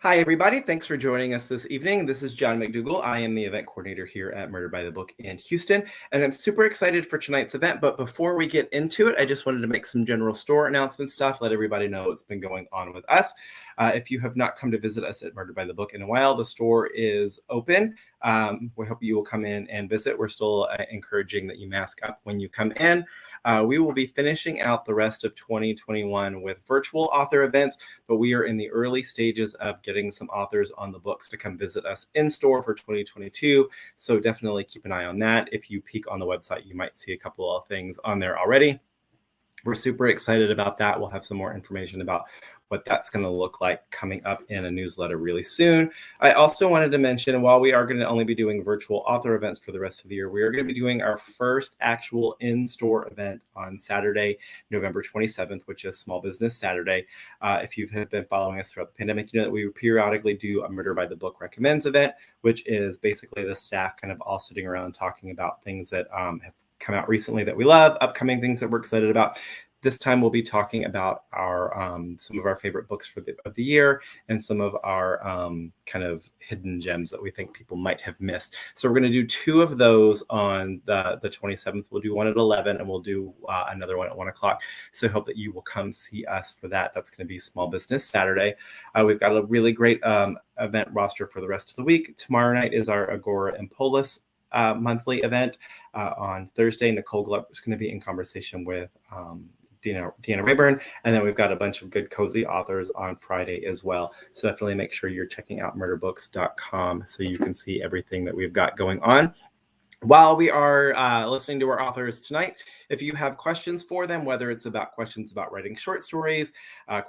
Hi, everybody. Thanks for joining us this evening. This is John McDougall. I am the event coordinator here at Murder by the Book in Houston, and I'm super excited for tonight's event. But before we get into it, I just wanted to make some general store announcement stuff, let everybody know what's been going on with us. If you have not come to visit us at Murder by the Book in a while, the store is open. We hope you will come in and visit. We're still encouraging that you mask up when you come in. We will be finishing out the rest of 2021 with virtual author events, but we are in the early stages of getting some authors on the books to come visit us in store for 2022. So definitely keep an eye on that. If you peek on the website, you might see a couple of things on there already. We're super excited about that. We'll have some more information about what that's going to look like coming up in a newsletter really soon. I also wanted to mention, while we are going to only be doing virtual author events for the rest of the year, we are going to be doing our first actual in-store event on Saturday, November 27th, which is Small Business Saturday. If you have been following us throughout the pandemic, you know that we periodically do a Murder by the Book Recommends event, which is basically the staff kind of all sitting around talking about things that have come out recently that we love, upcoming things that we're excited about. This time we'll be talking about our some of our favorite books of the year and some of our kind of hidden gems that we think people might have missed. So we're going to do two of those on the 27th. We'll do one at 11 and we'll do another one at 1 o'clock. So I hope that you will come see us for that. That's going to be Small Business Saturday. We've got a really great event roster for the rest of the week. Tomorrow night is our Agora and Polis monthly event. On Thursday, Nicole Gluck is going to be in conversation with Deanna Rayburn, and then we've got a bunch of good cozy authors on Friday as well. So definitely make sure you're checking out murderbooks.com so you can see everything that we've got going on. While we are listening to our authors tonight, if you have questions for them, whether it's about questions about writing short stories,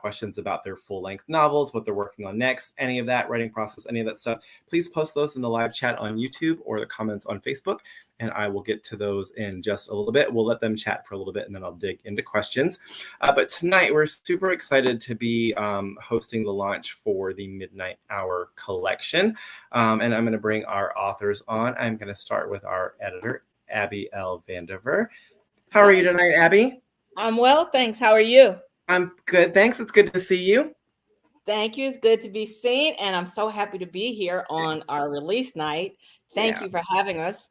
questions about their full-length novels, what they're working on next, any of that writing process, any of that stuff, please post those in the live chat on YouTube or the comments on Facebook, and I will get to those in just a little bit. We'll let them chat for a little bit, and then I'll dig into questions. But tonight, we're super excited to be hosting the launch for the Midnight Hour collection, and I'm going to bring our authors on. I'm going to start with our editor, Abby L. Vandiver. How are you tonight, Abby? I'm well, thanks. How are you? I'm good, thanks. It's good to see you. Thank you. It's good to be seen, and I'm so happy to be here on our release night. Thank you for having us.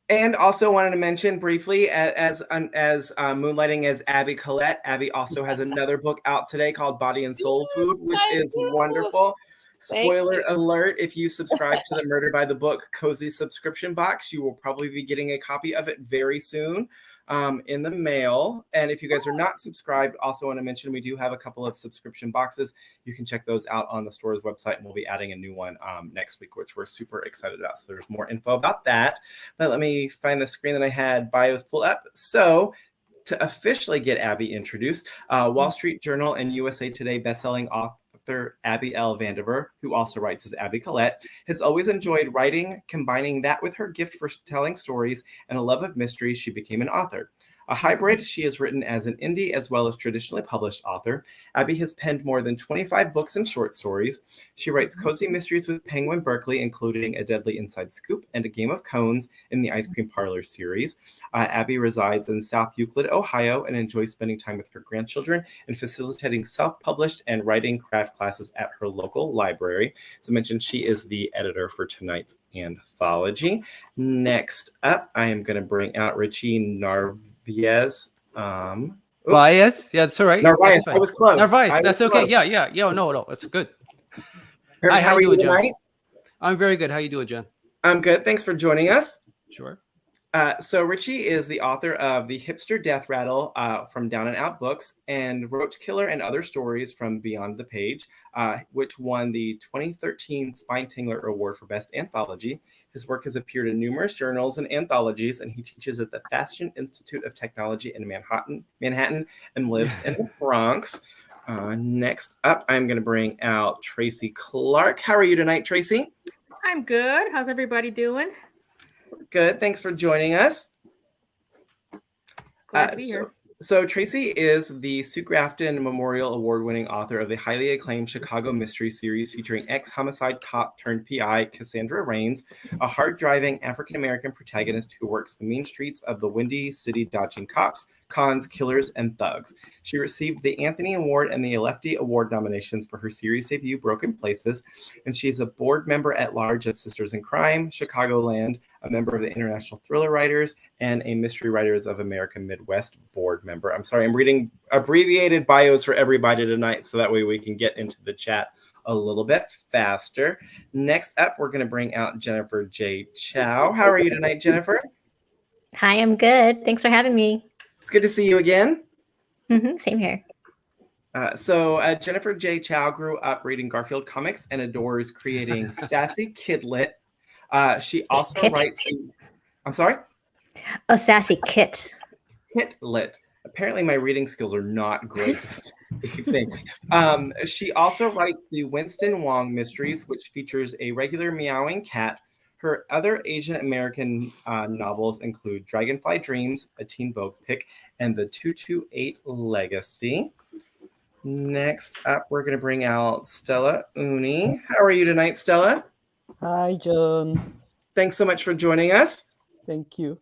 And also wanted to mention briefly, as moonlighting as Abby Collette, Abby also has another book out today called Body and Soul Food, which is wonderful. Spoiler alert, if you subscribe to the Murder by the Book Cozy subscription box, you will probably be getting a copy of it very soon in the mail. And if you guys are not subscribed, also want to mention we do have a couple of subscription boxes. You can check those out on the store's website, and we'll be adding a new one next week, which we're super excited about. So there's more info about that. But let me find the screen that I had bios pulled up. So to officially get Abby introduced, Wall Street Journal and USA Today bestselling author Abby L. Vandiver, who also writes as Abby Collette, has always enjoyed writing. Combining that with her gift for telling stories and a love of mystery, she became an author. A hybrid, she has written as an indie as well as traditionally published author. Abby has penned more than 25 books and short stories. She writes cozy mysteries with Penguin Berkeley, including A Deadly Inside Scoop and A Game of Cones in the Ice Cream Parlor series. Abby resides in South Euclid, Ohio, and enjoys spending time with her grandchildren and facilitating self-published and writing craft classes at her local library. So I mentioned she is the editor for tonight's anthology. Next up, I am going to bring out Richie Narvaez. Narvaez? Yeah, that's all right. Narvaez. I was close. Narvaez. That's okay. Close. Yeah. No, it's good. Hi, how are you doing, John? I'm very good. How you doing, John? I'm good. Thanks for joining us. Sure. So Richie is the author of the Hipster Death Rattle from Down and Out Books and Roachkiller and Other Stories from Beyond the Page, which won the 2013 Spinetingler Award for Best Anthology. His work has appeared in numerous journals and anthologies, and he teaches at the Fashion Institute of Technology in Manhattan and lives in the Bronx. Next up, I'm going to bring out Tracy Clark. How are you tonight, Tracy? I'm good. How's everybody doing? Good. Thanks for joining us. Glad to be here. So Tracy is the Sue Grafton Memorial Award-winning author of the highly acclaimed Chicago mystery series featuring ex-homicide cop turned PI Cassandra Raines, a hard-driving African-American protagonist who works the mean streets of the Windy City dodging cops, cons, killers, and thugs. She received the Anthony Award and the Lefty Award nominations for her series debut, Broken Places, and she is a board member at large of Sisters in Crime, Chicagoland, a member of the International Thriller Writers, and a Mystery Writers of America Midwest board member. I'm sorry, I'm reading abbreviated bios for everybody tonight, so that way we can get into the chat a little bit faster. Next up, we're going to bring out Jennifer J. Chow. How are you tonight, Jennifer? Hi, I'm good. Thanks for having me. It's good to see you again. Same here. So Jennifer J. Chow grew up reading Garfield comics and adores creating sassy kidlit. She also writes. I'm sorry? Oh, sassy kit. Kitlit. Apparently, my reading skills are not great. She also writes the Winston Wong Mysteries, which features a regular meowing cat. Her other Asian American novels include Dragonfly Dreams, a Teen Vogue pick, and the 228 Legacy. Next up, we're going to bring out Stella Uni. How are you tonight, Stella? Hi, John. Thanks so much for joining us. Thank you.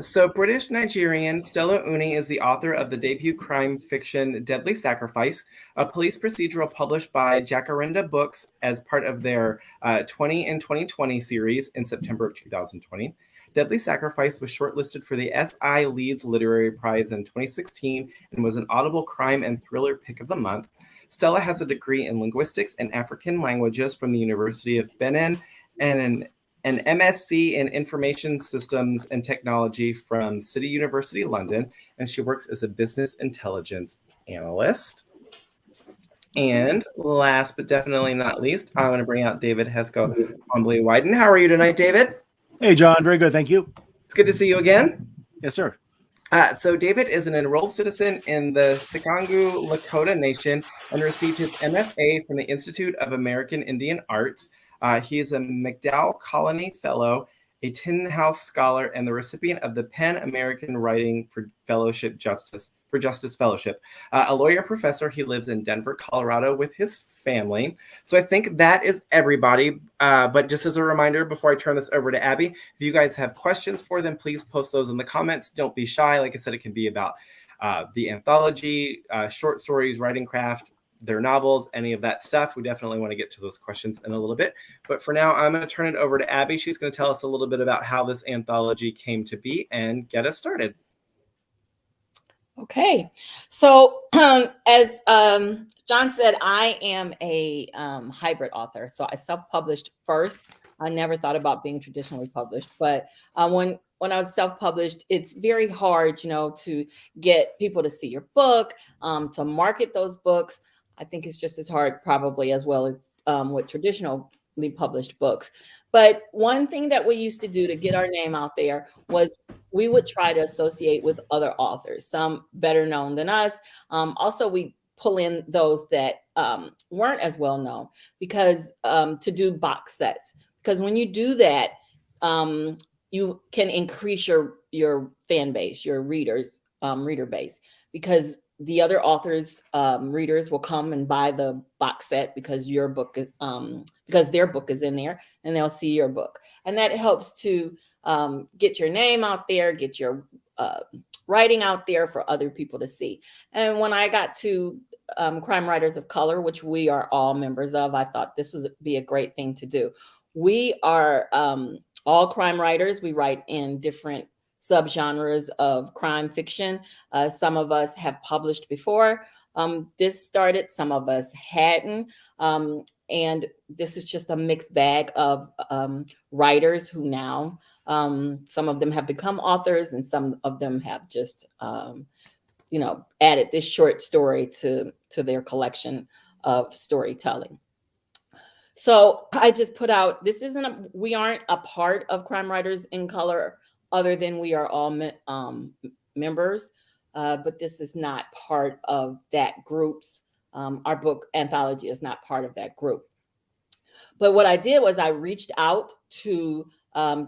So British Nigerian Stella Uni is the author of the debut crime fiction Deadly Sacrifice, a police procedural published by Jacaranda Books as part of their 20 in 2020 series in September of 2020. Deadly Sacrifice was shortlisted for the S.I. Leeds Literary Prize in 2016 and was an Audible Crime and Thriller Pick of the Month. Stella has a degree in linguistics and African languages from the University of Benin and an MSc in Information Systems and Technology from City University London, and she works as a business intelligence analyst. And last but definitely not least, I'm going to bring out David Heska Wanbli Weiden. How are you tonight, David? Hey, John. Very good. Thank you. It's good to see you again. Yes, sir. So David is an enrolled citizen in the Sicangu Lakota Nation and received his MFA from the Institute of American Indian Arts. He is a MacDowell Colony Fellow, a Tin House Scholar, and the recipient of the Pan American Writing for Justice Fellowship. A lawyer professor, he lives in Denver, Colorado with his family. So I think that is everybody. But just as a reminder, before I turn this over to Abby, if you guys have questions for them, please post those in the comments. Don't be shy. Like I said, it can be about the anthology, short stories, writing craft, their novels, any of that stuff. We definitely want to get to those questions in a little bit. But for now, I'm going to turn it over to Abby. She's going to tell us a little bit about how this anthology came to be and get us started. Okay. So as John said, I am a hybrid author. So I self-published first. I never thought about being traditionally published. But when I was self-published, it's very hard, to get people to see your book, to market those books. I think it's just as hard probably as well as with traditionally published books. But one thing that we used to do to get our name out there was we would try to associate with other authors, some better known than us. Also, we pull in those that weren't as well known because to do box sets. Because when you do that, you can increase your fan base, your reader base, because the other authors' readers will come and buy the box set because your book, because their book is in there, and they'll see your book, and that helps to get your name out there, get your writing out there for other people to see. And when I got to Crime Writers of Color, which we are all members of, I thought this would be a great thing to do. We are all crime writers. We write in different subgenres of crime fiction. Some of us have published before this started. Some of us hadn't. And this is just a mixed bag of writers who now, some of them have become authors and some of them have just, added this short story to their collection of storytelling. So I just put out, we aren't a part of Crime Writers in Color other than we are all members, but this is not part of that group's, our book Anthology is not part of that group. But what I did was I reached out to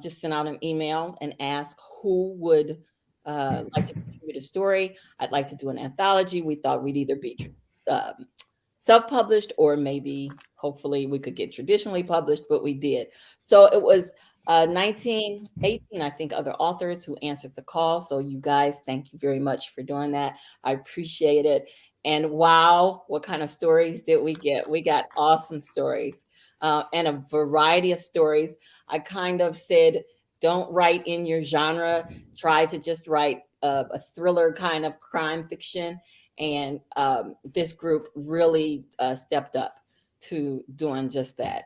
just send out an email and ask who would like to contribute a story. I'd like to do an anthology. We thought we'd either be self-published or maybe hopefully we could get traditionally published, but we did. So it was 1918, I think, other authors who answered the call. So you guys, thank you very much for doing that. I appreciate it. And wow, what kind of stories did we get? We got awesome stories and a variety of stories. I kind of said, don't write in your genre. Try to just write a thriller kind of crime fiction. And this group really stepped up to doing just that.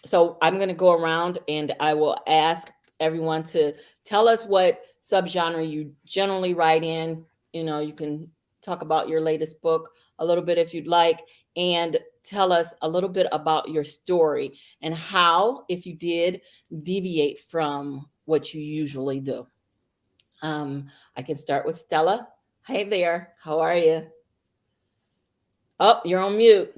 So I'm going to go around and I will ask everyone to tell us what subgenre you generally write in. You know, you can talk about your latest book a little bit if you'd like, and tell us a little bit about your story and how, if you did, deviate from what you usually do. I can start with Stella. Hey there, how are you? Oh, you're on mute.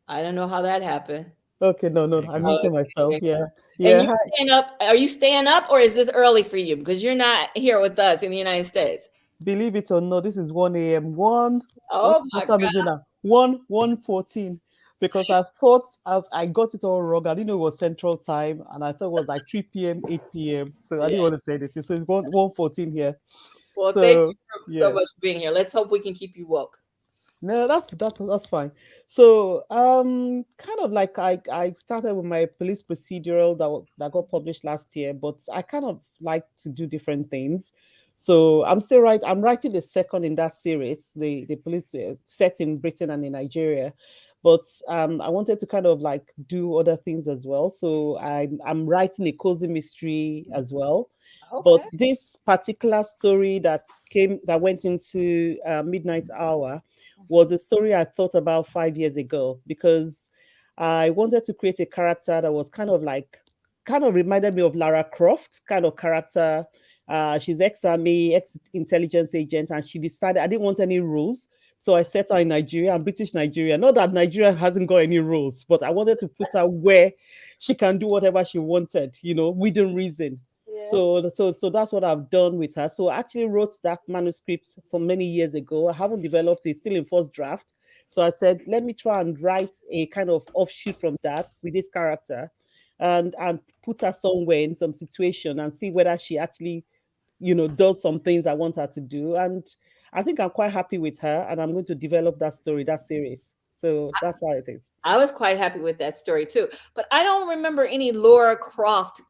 I don't know how that happened. Okay, no, I'm muting myself. Okay. Yeah. And you staying up? Are you staying up, or is this early for you because you're not here with us in the United States? Believe it or not, this is 1 a.m. Oh my what time is it now? 1:14. Because I thought I got it all wrong. I didn't know it was Central Time, and I thought it was like 3 p.m., 8 p.m. So I didn't want to say this. So it's 1:14 here. Well, thank you so much for being here. Let's hope we can keep you woke. No, that's fine. So kind of like I started with my police procedural that got published last year, but I kind of like to do different things. So I'm writing the second in that series, the police set in Britain and in Nigeria. But I wanted to kind of like do other things as well. So I'm writing a cozy mystery as well. Okay. But this particular story that went into Midnight Hour was a story I thought about 5 years ago, because I wanted to create a character that was kind of reminded me of Lara Croft kind of character. She's ex-army, ex-intelligence agent, and she decided I didn't want any rules. So I set her in Nigeria, and British Nigeria. Not that Nigeria hasn't got any rules, but I wanted to put her where she can do whatever she wanted, within reason. Yeah. So that's what I've done with her. So I actually wrote that manuscript so many years ago. I haven't developed it, still in first draft. So I said, let me try and write a kind of offshoot from that with this character and put her somewhere in some situation and see whether she actually, does some things I want her to do. And I think I'm quite happy with her, and I'm going to develop that story, that series. So that's how it is. I was quite happy with that story too, but I don't remember any Laura Craft.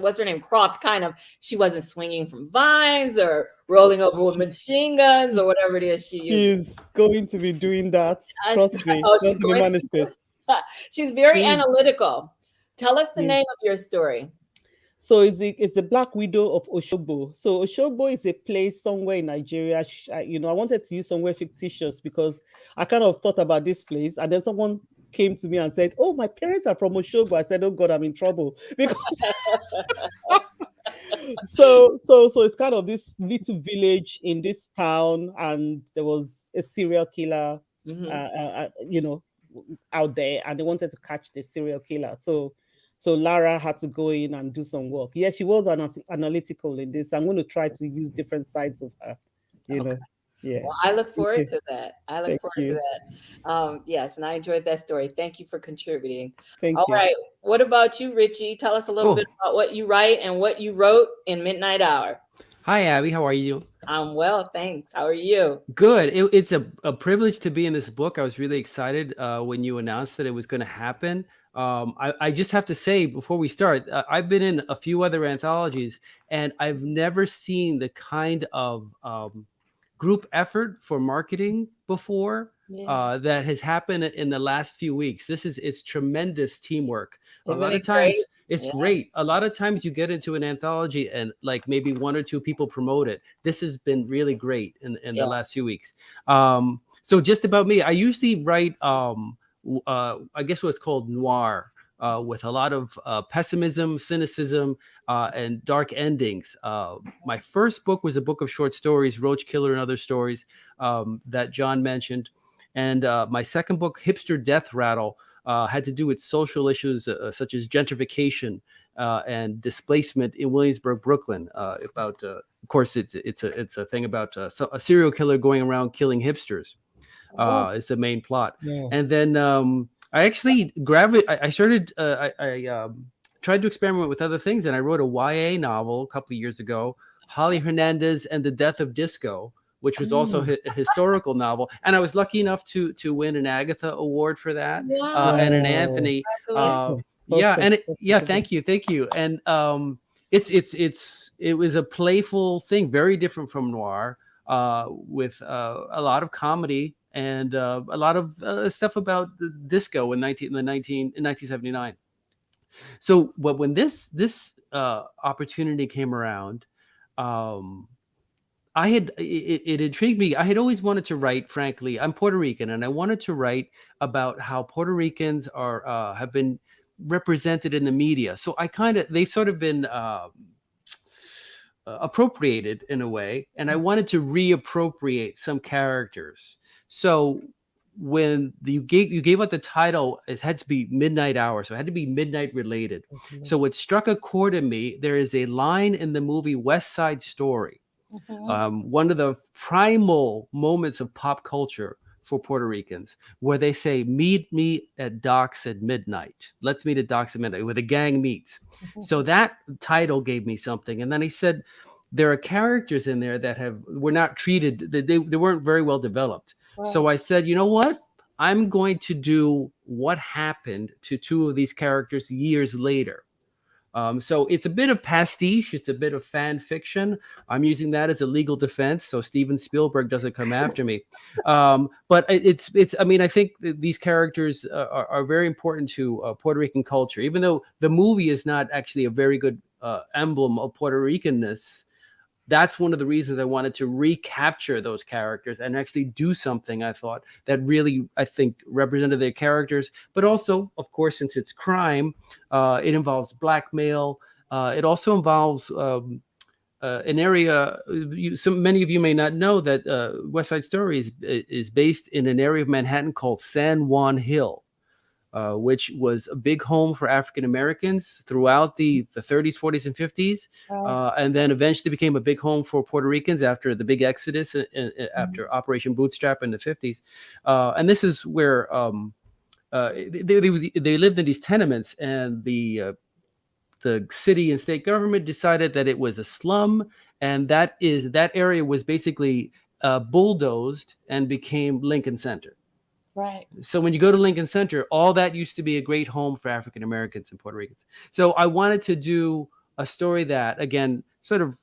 What's her name? Croft. Kind of. She wasn't swinging from vines or rolling over with machine guns or whatever it is she used. She's going to be doing that. Trust me. She's going manuscript. She's very analytical. Tell us the name of your story. So it's the Black Widow of Oshogbo. So Oshogbo is a place somewhere in Nigeria. I wanted to use somewhere fictitious because I kind of thought about this place, and then someone came to me and said, "Oh, my parents are from Oshogbo." I said, "Oh God, I'm in trouble," because so it's kind of this little village in this town, and there was a serial killer, out there, and they wanted to catch the serial killer. So Lara had to go in and do some work. Yeah, she was analytical in this. I'm going to try to use different sides of her, know. Yeah. Well, I look forward to that. Yes, and I enjoyed that story. Thank you for contributing. All right. What about you, Richie? Tell us a little bit about what you write and what you wrote in Midnight Hour. Hi, Abby. How are you? I'm well, thanks. How are you? Good. It's a privilege to be in this book. I was really excited when you announced that it was going to happen. I just have to say before we start, I've been in a few other anthologies, and I've never seen the kind of group effort for marketing before that has happened in the last few weeks. It's tremendous teamwork. Isn't a lot it of times great? It's great. A lot of times you get into an anthology and like maybe one or two people promote it. This has been really great in the last few weeks. So just about me, I usually write I guess what's called noir, with a lot of pessimism, cynicism, and dark endings. My first book was a book of short stories, Roachkiller and Other Stories, that John mentioned. And my second book, Hipster Death Rattle, had to do with social issues such as gentrification and displacement in Williamsburg, Brooklyn, about of course, it's a thing about a serial killer going around killing hipsters. Is the main plot. Yeah. And then I actually I started. I tried to experiment with other things, and I wrote a YA novel a couple of years ago, Holly Hernandez and the Death of Disco, which was also a historical novel. And I was lucky enough to win an Agatha Award for that, and an Anthony. Thank you. And it was a playful thing, very different from noir, with a lot of comedy and a lot of stuff about the disco in 1979. So, but when this opportunity came around, it intrigued me. I had always wanted to write. Frankly, I'm Puerto Rican, and I wanted to write about how Puerto Ricans have been represented in the media. So they've sort of been appropriated in a way, and I wanted to reappropriate some characters. So when you gave out the title, it had to be Midnight Hour, so it had to be midnight related. So it struck a chord in me. There is a line in the movie West Side Story, one of the primal moments of pop culture for Puerto Ricans, where they say, "Meet me at docks at midnight." Let's meet at docks at midnight, where the gang meets. So that title gave me something. And then he said, there are characters in there that were not treated, they weren't very well developed. Right. So I said, you know what? I'm going to do what happened to two of these characters years later. So it's a bit of pastiche. It's a bit of fan fiction. I'm using that as a legal defense, so Steven Spielberg doesn't come after me. But I mean, I think these characters are very important to Puerto Rican culture, even though the movie is not actually a very good emblem of Puerto Ricanness. That's one of the reasons I wanted to recapture those characters and actually do something, I thought, that really, I think, represented their characters. But also, of course, since it's crime, it involves blackmail. It also involves an area, many of you may not know that West Side Story is based in an area of Manhattan called San Juan Hill, which was a big home for African Americans throughout the 30s, 40s, and 50s, and then eventually became a big home for Puerto Ricans after the big exodus after Operation Bootstrap in the 50s. And this is where they lived in these tenements, and the city and state government decided that it was a slum, and that area was basically bulldozed and became Lincoln Center. Right. So when you go to Lincoln Center, all that used to be a great home for African Americans and Puerto Ricans. So I wanted to do a story that, again, sort of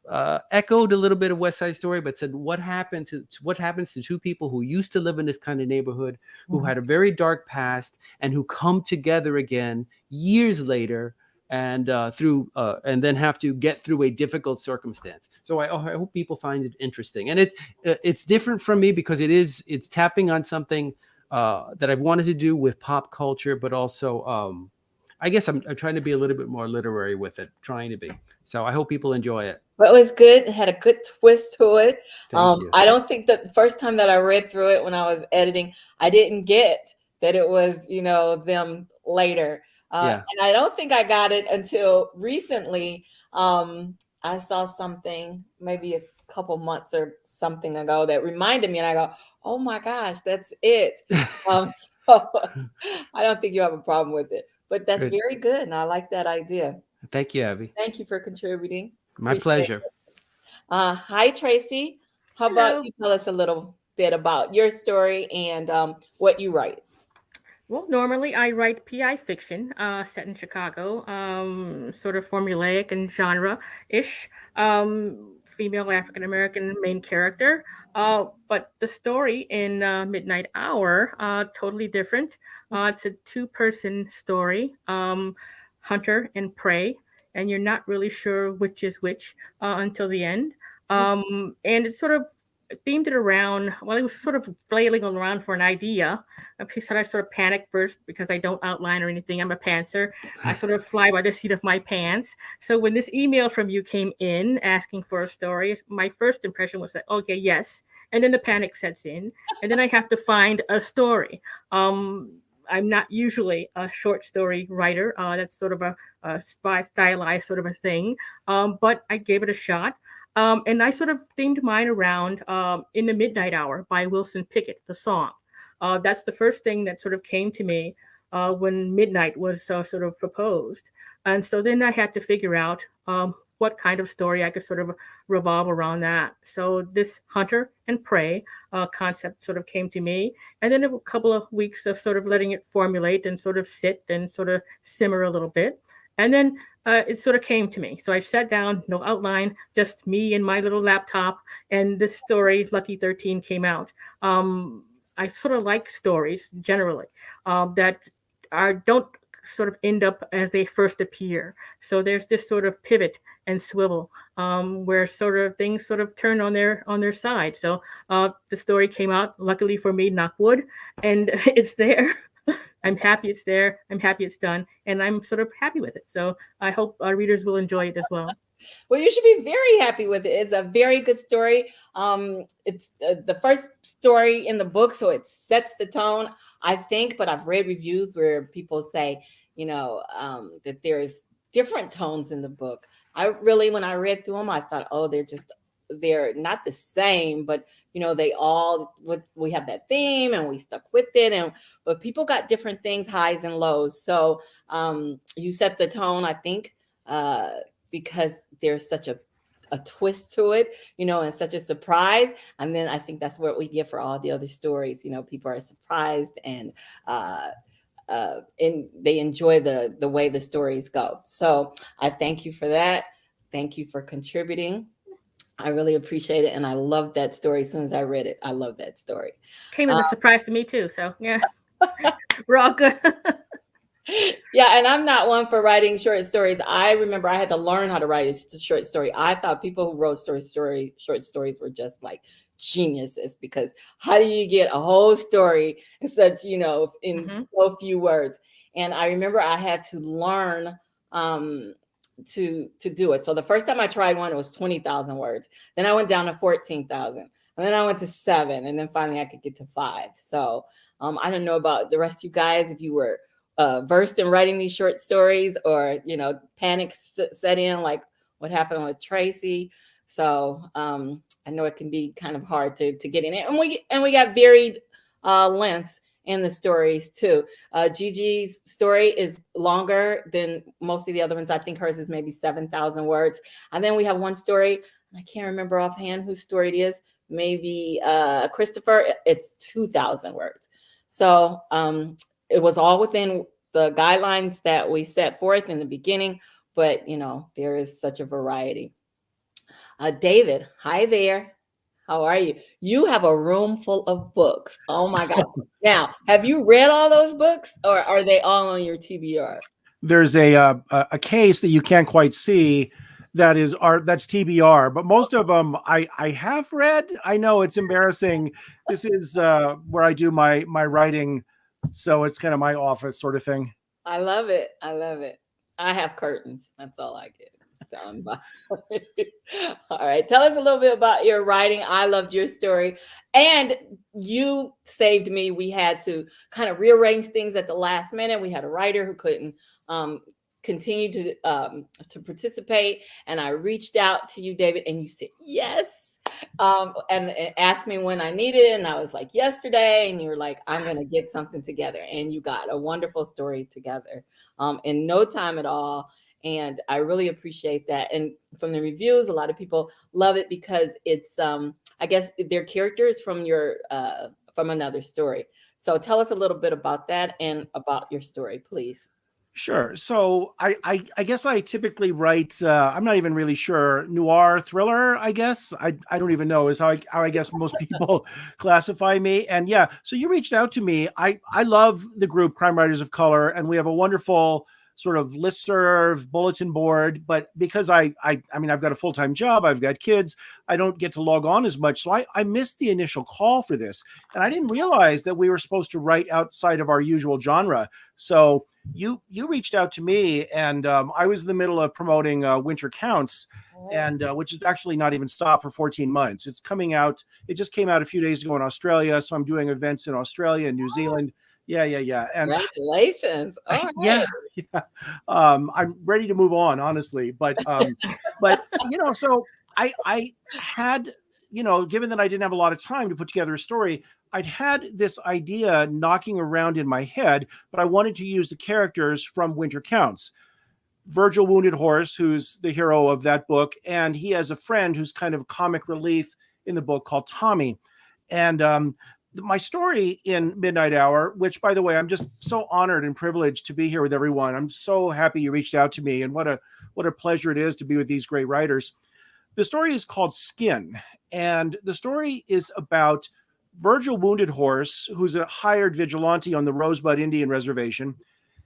echoed a little bit of West Side Story, but said what happens to two people who used to live in this kind of neighborhood, who had a very dark past, and who come together again years later, and and then have to get through a difficult circumstance. So I hope people find it interesting, and it's different from me because it's tapping on something that I've wanted to do with pop culture, but also I guess I'm trying to be a little bit more literary with it, trying to be. So I hope people enjoy it. Well, it was good. It had a good twist to it. Thank you. I don't think that the first time that I read through it when I was editing, I didn't get that it was, them later. And I don't think I got it until recently. I saw something maybe a couple months or something ago that reminded me, and I go, oh my gosh, that's it. So I don't think you have a problem with it, but that's very good. And I like that idea. Thank you, Abby. Thank you for contributing. My pleasure. Hi, Tracy. How about you tell us a little bit about your story and what you write? Well, normally I write PI fiction set in Chicago, sort of formulaic and genre-ish, female African-American main character. But the story in Midnight Hour, totally different. It's a two-person story, hunter and prey, and you're not really sure which is which until the end. And it's sort of themed it around, well, it was sort of flailing around for an idea. She said I sort of panicked first because I don't outline or anything. I'm a pantser. I sort of fly by the seat of my pants. So when this email from you came in asking for a story, my first impression was that, okay, yes. And then the panic sets in. And then I have to find a story. I'm not usually a short story writer. That's sort of a stylized sort of a thing. But I gave it a shot. And I sort of themed mine around In the Midnight Hour by Wilson Pickett, the song. That's the first thing that sort of came to me when midnight was sort of proposed. And so then I had to figure out what kind of story I could sort of revolve around that. So this hunter and prey concept sort of came to me. And then a couple of weeks of sort of letting it formulate and sort of sit and sort of simmer a little bit. And then it sort of came to me. So I sat down, no outline, just me and my little laptop. And this story, Lucky 13, came out. I sort of like stories generally that don't sort of end up as they first appear. So there's this sort of pivot and swivel where sort of things sort of turn on their side. So the story came out, luckily for me, knock wood, and it's there. I'm happy it's there. I'm happy it's done, and I'm sort of happy with it. So I hope our readers will enjoy it as well. Well, you should be very happy with it. It's a very good story. It's the first story in the book, so it sets the tone, I think. But I've read reviews where people say, that there's different tones in the book. When I read through them, I thought, oh, they're not the same, but we have that theme and we stuck with it, but people got different things, highs and lows. So you set the tone, I think, because there's such a twist to it, and such a surprise. And then I think that's what we get for all the other stories. People are surprised and they enjoy the way the stories go. So I thank you for that. Thank you for contributing. I really appreciate it. And I loved that story. As soon as I read it, I love that story. Came as a surprise to me too. So yeah, we're all good. Yeah, and I'm not one for writing short stories. I remember I had to learn how to write a short story. I thought people who wrote short stories were just like geniuses, because how do you get a whole story in such, in so few words? And I remember I had to learn to do it. So the first time I tried one, it was 20,000 words. Then I went down to 14,000. And then I went to 7. And then finally I could get to 5. So I don't know about the rest of you guys, if you were versed in writing these short stories, or panic set in like what happened with Tracy. So I know it can be kind of hard to get in it, and we got varied lengths in the stories too. Gigi's story is longer than most of the other ones. I think hers is maybe 7,000 words, and then we have one story, I can't remember offhand whose story it is. Maybe Christopher. It's 2,000 words. So it was all within the guidelines that we set forth in the beginning, but there is such a variety. David, hi there. How are you? You have a room full of books. Oh my gosh. Now, have you read all those books, or are they all on your TBR? There's a case that you can't quite see that's TBR, but most of them I have read. I know it's embarrassing. This is where I do my writing. So it's kind of my office sort of thing. I love it. I have curtains. That's all I get done by. All right. Tell us a little bit about your writing. I loved your story. And you saved me. We had to kind of rearrange things at the last minute. We had a writer who couldn't continue to participate. And I reached out to you, David, and you said yes. And asked me when I needed it, and I was like, yesterday, and you were like, I'm going to get something together, and you got a wonderful story together in no time at all. And I really appreciate that. And from the reviews, a lot of people love it because it's I guess their characters from from another story. So tell us a little bit about that and about your story, please. Sure. So I guess I typically write, I'm not even really sure, noir thriller, I guess. I don't even know is how I guess most people classify me. And yeah, so you reached out to me. I love the group Crime Writers of Color, and we have a wonderful sort of listserv bulletin board, but because I mean, I've got a full-time job, I've got kids, I don't get to log on as much. So I missed the initial call for this, and I didn't realize that we were supposed to write outside of our usual genre. So you reached out to me, and I was in the middle of promoting Winter Counts, and which is actually not even stopped for 14 months. It's coming out. It just came out a few days ago in Australia. So I'm doing events in Australia and New Zealand. Yeah. And Congratulations. All right. Yeah. I'm ready to move on, honestly. But so I had, given that I didn't have a lot of time to put together a story, I'd had this idea knocking around in my head, but I wanted to use the characters from Winter Counts. Virgil Wounded Horse, who's the hero of that book, and he has a friend who's kind of comic relief in the book called Tommy. And my story in Midnight Hour, which, by the way, I'm just so honored and privileged to be here with everyone. I'm so happy you reached out to me, and what a pleasure it is to be with these great writers. The story is called Skin, and the story is about Virgil Wounded Horse, who's a hired vigilante on the Rosebud Indian Reservation.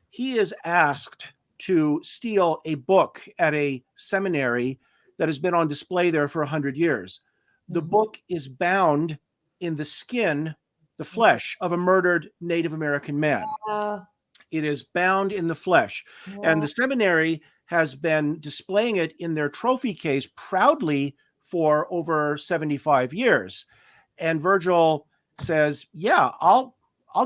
He is asked to steal a book at a seminary that has been on display there for 100 years. The book is bound in the skin, the flesh of a murdered Native American man. It is bound in the flesh. And the seminary has been displaying it in their trophy case proudly for over 75 years. And Virgil says, yeah, I'll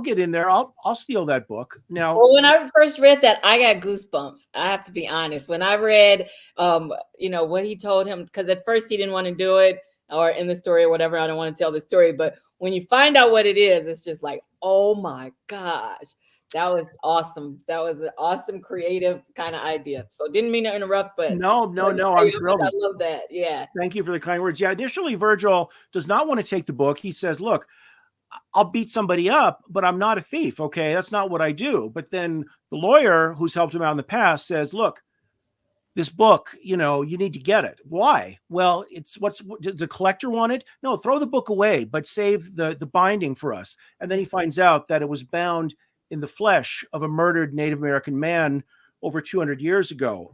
get in there. I'll steal that book. Now, well, when I first read that, I got goosebumps. I have to be honest. When I read, what he told him, because at first he didn't want to do it, or in the story or whatever. I don't want to tell the story, but when you find out what it is, it's just like, oh my gosh, that was awesome. That was an awesome, creative kind of idea. So didn't mean to interrupt, but no, I'm thrilled. I love that. Yeah. Thank you for the kind words. Yeah, initially Virgil does not want to take the book. He says, look, I'll beat somebody up, but I'm not a thief. Okay, that's not what I do. But then the lawyer who's helped him out in the past says, look, this book, you need to get it. Why? Well, does the collector want it? No, throw the book away, but save the binding for us. And then he finds out that it was bound in the flesh of a murdered Native American man over 200 years ago.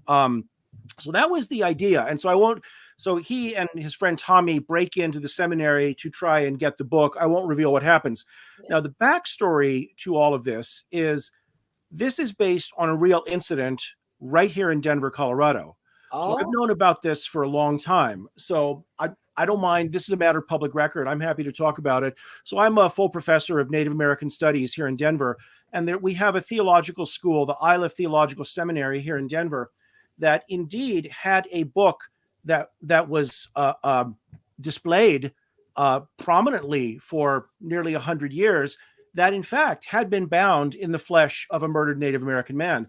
So that was the idea. And so he and his friend Tommy break into the seminary to try and get the book. I won't reveal what happens. Yeah. Now, the backstory to all of this is based on a real incident right here in Denver, Colorado. Oh. So I've known about this for a long time. So I don't mind. This is a matter of public record. I'm happy to talk about it. So I'm a full professor of Native American Studies here in Denver. And we have a theological school, the Iliff Theological Seminary here in Denver, that indeed had a book that was displayed prominently for nearly 100 years that, in fact, had been bound in the flesh of a murdered Native American man.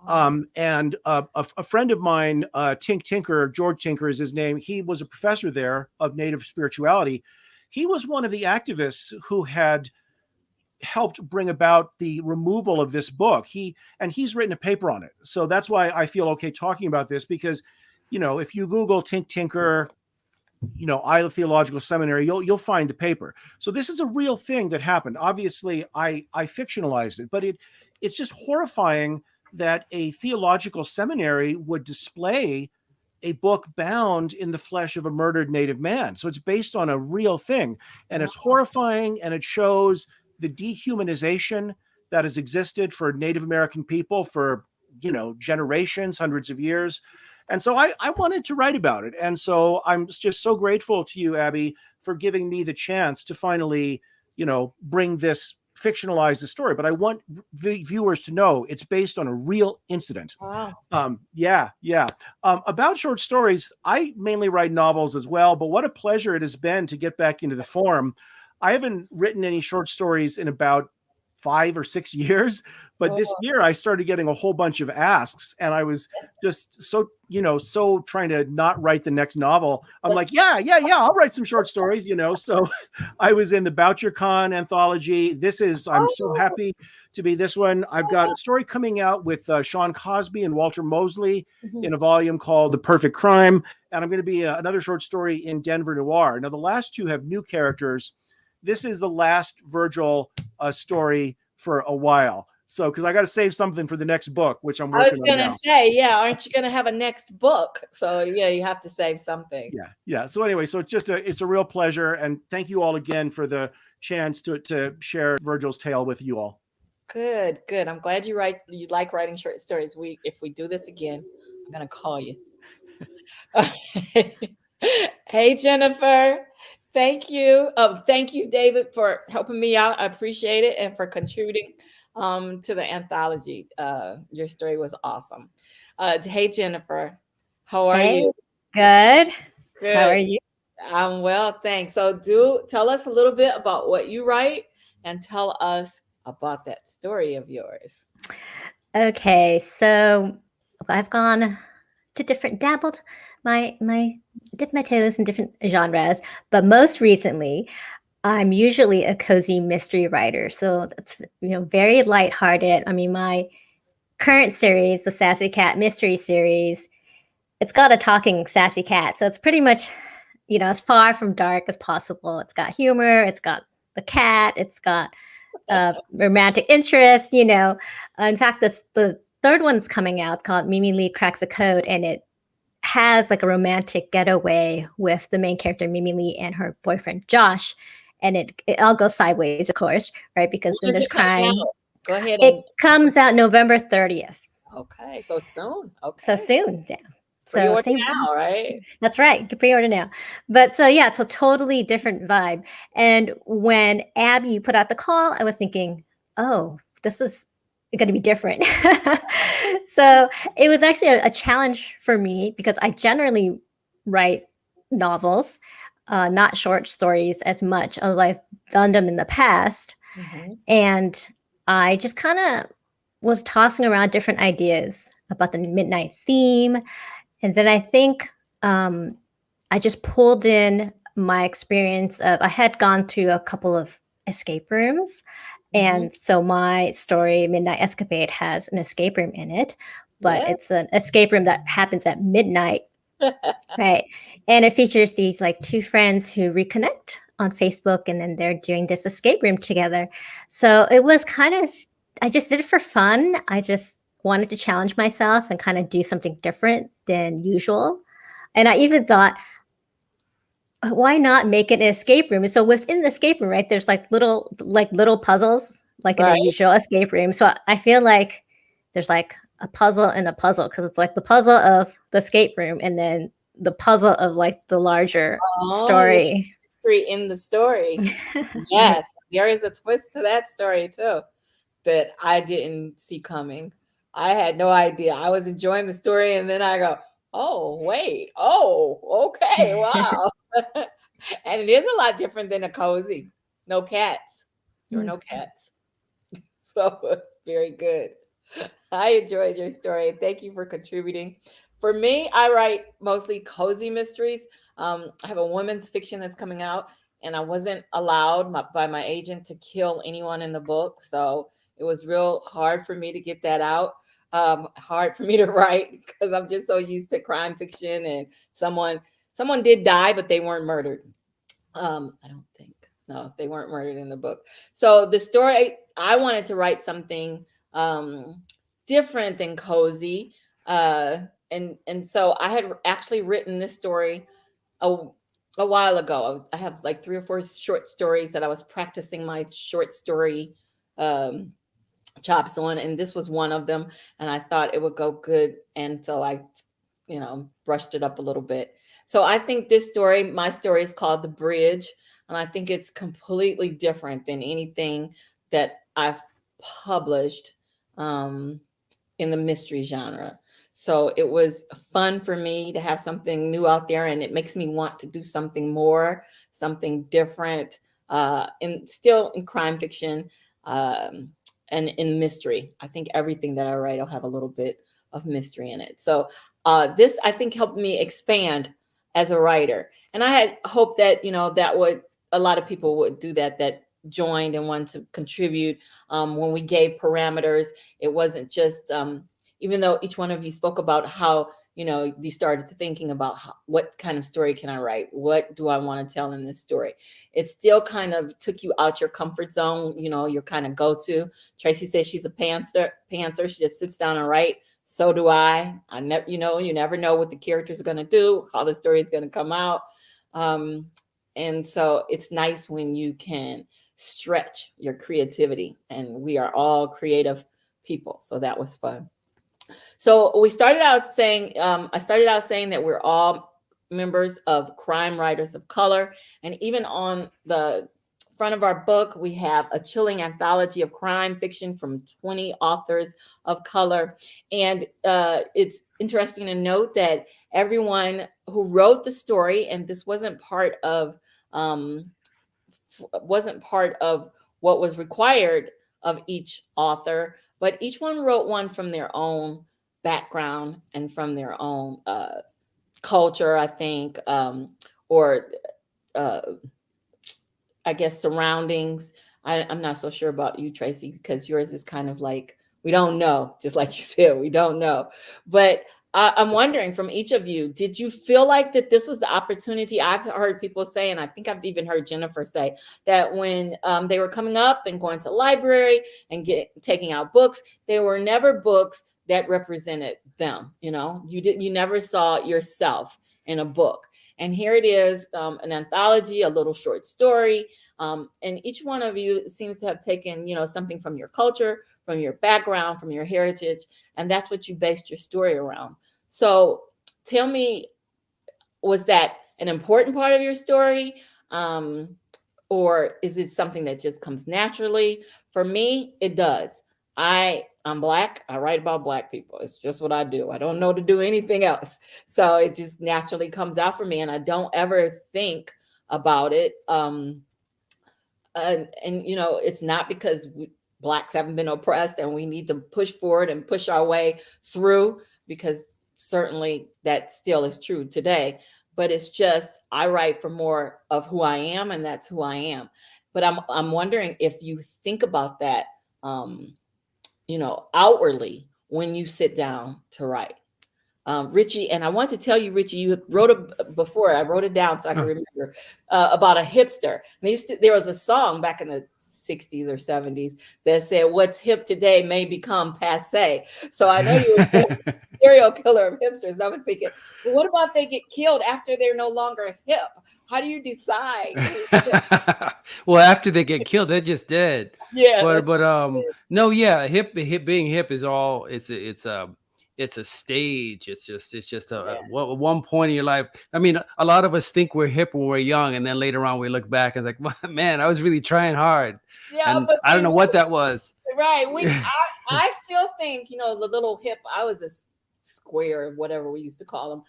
And a friend of mine, George Tinker is his name. He was a professor there of Native spirituality. He was one of the activists who had helped bring about the removal of this book. He's written a paper on it. So that's why I feel okay talking about this, because, if you Google Tinker, Iliff Theological Seminary, you'll find the paper. So this is a real thing that happened. Obviously, I fictionalized it, but it's just horrifying that a theological seminary would display a book bound in the flesh of a murdered Native man. So it's based on a real thing, and it's horrifying, and it shows the dehumanization that has existed for Native American people for, generations, hundreds of years. And so I wanted to write about it. And so I'm just so grateful to you, Abby, for giving me the chance to finally, bring this, fictionalize the story. But I want viewers to know it's based on a real incident. Wow. About short stories, I mainly write novels as well, but what a pleasure it has been to get back into the form. I haven't written any short stories in about 5 or 6 years, but this year I started getting a whole bunch of asks, and I was just so trying to not write the next novel. I'm like, yeah, I'll write some short stories, So I was in the BoucherCon anthology. I'm so happy to be this one. I've got a story coming out with Sean Cosby and Walter Mosley in a volume called The Perfect Crime, and I'm going to be another short story in Denver Noir. Now, the last two have new characters. This is the last Virgil story for a while. So, because I got to save something for the next book, which I'm working on. I was going to say, aren't you going to have a next book? So, you have to save something. Yeah. So anyway, so it's a real pleasure. And thank you all again for the chance to share Virgil's tale with you all. Good. I'm glad you like writing short stories. If we do this again, I'm going to call you. Hey, Jennifer. Thank you. Thank you, David, for helping me out. I appreciate it, and for contributing to the anthology. Your story was awesome. Hey, Jennifer, how are you? Good. Good. How are you? I'm well, thanks. So tell us a little bit about what you write and tell us about that story of yours. Okay, so I've gone to dabbled dipped my toes in different genres, but most recently, I'm usually a cozy mystery writer. So that's very lighthearted. I mean, my current series, the Sassy Cat Mystery Series, it's got a talking sassy cat. So it's pretty much, as far from dark as possible. It's got humor, it's got the cat, it's got romantic interest, In fact, the third one's coming out. It's called Mimi Lee Cracks a Code, and it has like a romantic getaway with the main character, Mimi Lee, and her boyfriend, Josh. And it all goes sideways, of course, right? Because then there's crime. Go ahead. It comes out November 30th. Okay, so soon. Okay. So soon, yeah. So same now, right? That's right. You can pre-order now. But so yeah, it's a totally different vibe. And when Abby put out the call, I was thinking, oh, this is going to be different. So it was actually a challenge for me because I generally write novels, not short stories as much, although I've done them in the past. Mm-hmm. And I just kind of was tossing around different ideas about the midnight theme. And then I think I just pulled in my experience of, I had gone through a couple of escape rooms. Mm-hmm. And so my story, Midnight Escapade, has an escape room in it, but it's an escape room that happens at midnight. Right. And it features these like two friends who reconnect on Facebook, and then they're doing this escape room together. So it was kind of, I just did it for fun. I just wanted to challenge myself and kind of do something different than usual. And I even thought, why not make it an escape room? And so within the escape room, right, there's like little puzzles, like in a usual escape room. So I feel like there's like a puzzle and a puzzle, because it's like the puzzle of the escape room and then the puzzle of like the larger story. In the story. Yes, there is a twist to that story too that I didn't see coming. I had no idea. I was enjoying the story, and then I go, oh, wait. Oh, okay. Wow. And it is a lot different than a cozy. No cats. There were no cats. So it's very good. I enjoyed your story. Thank you for contributing. For me, I write mostly cozy mysteries. I have a women's fiction that's coming out, and I wasn't allowed by my agent to kill anyone in the book. So it was real hard for me to get that out. Hard for me to write because I'm just so used to crime fiction, and someone did die, but they weren't murdered. I don't think. No, they weren't murdered in the book. So the story, I wanted to write something different than cozy. And so I had actually written this story a while ago. I have like 3 or 4 short stories that I was practicing my short story chops on, and this was one of them, and I thought it would go good, and so I brushed it up a little bit. So I think my story is called The Bridge, and I think it's completely different than anything that I've published in the mystery genre. So it was fun for me to have something new out there, and it makes me want to do something more, something different, and still in crime fiction and in mystery. I think everything that I write will have a little bit of mystery in it. So this, I think, helped me expand as a writer. And I had hoped that, a lot of people would do that joined and wanted to contribute. When we gave parameters, it wasn't just, even though each one of you spoke about how, you started thinking about what kind of story can I write? What do I want to tell in this story? It still kind of took you out your comfort zone, your kind of go-to. Tracy says she's a pantser. She just sits down and write. So do I. I never, you never know what the characters are going to do, how the story is going to come out. And so it's nice when you can stretch your creativity, and we are all creative people. So that was fun. So we started out saying, that we're all members of Crime Writers of Color. And even on the front of our book, we have a chilling anthology of crime fiction from 20 authors of color. And it's interesting to note that everyone who wrote the story, and this wasn't part of what was required of each author, but each one wrote one from their own background and from their own culture, I think, or I guess surroundings. I'm not so sure about you, Tracy, because yours is kind of like, we don't know, just like you said, we don't know. But I'm wondering from each of you, did you feel like that this was the opportunity? I've heard people say, and I think I've even heard Jennifer say, that when they were coming up and going to the library and taking out books, they were never books that represented them. You never saw yourself in a book. And here it is, an anthology, a little short story. And each one of you seems to have taken, something from your culture, from your background, from your heritage, and that's what you based your story around. So tell me, was that an important part of your story? Or is it something that just comes naturally? For me, it does. I'm Black. I write about Black people. It's just what I do. I don't know to do anything else. So it just naturally comes out for me, and I don't ever think about it. And it's not because Blacks haven't been oppressed and we need to push forward and push our way through, because certainly that still is true today. But it's just, I write for more of who I am, and that's who I am. But I'm wondering if you think about that, outwardly when you sit down to write. Richie, and I want to tell you, Richie, you wrote before, I wrote it down so I can remember, about a hipster. There was a song back in the 60s or 70s that said, "What's hip today may become passe." So I know you were a serial killer of hipsters. And I was thinking, well, what about they get killed after they're no longer hip? How do you decide? Well, after they get killed, they're just dead. Yeah. But no, yeah, hip being hip is all, it's a stage. It's just one point in your life. I mean, a lot of us think we're hip when we're young, and then later on we look back and it's like, man, I was really trying hard. Yeah, and but I don't know what that was. Right. I still think, the little hip, I was a square, whatever we used to call them.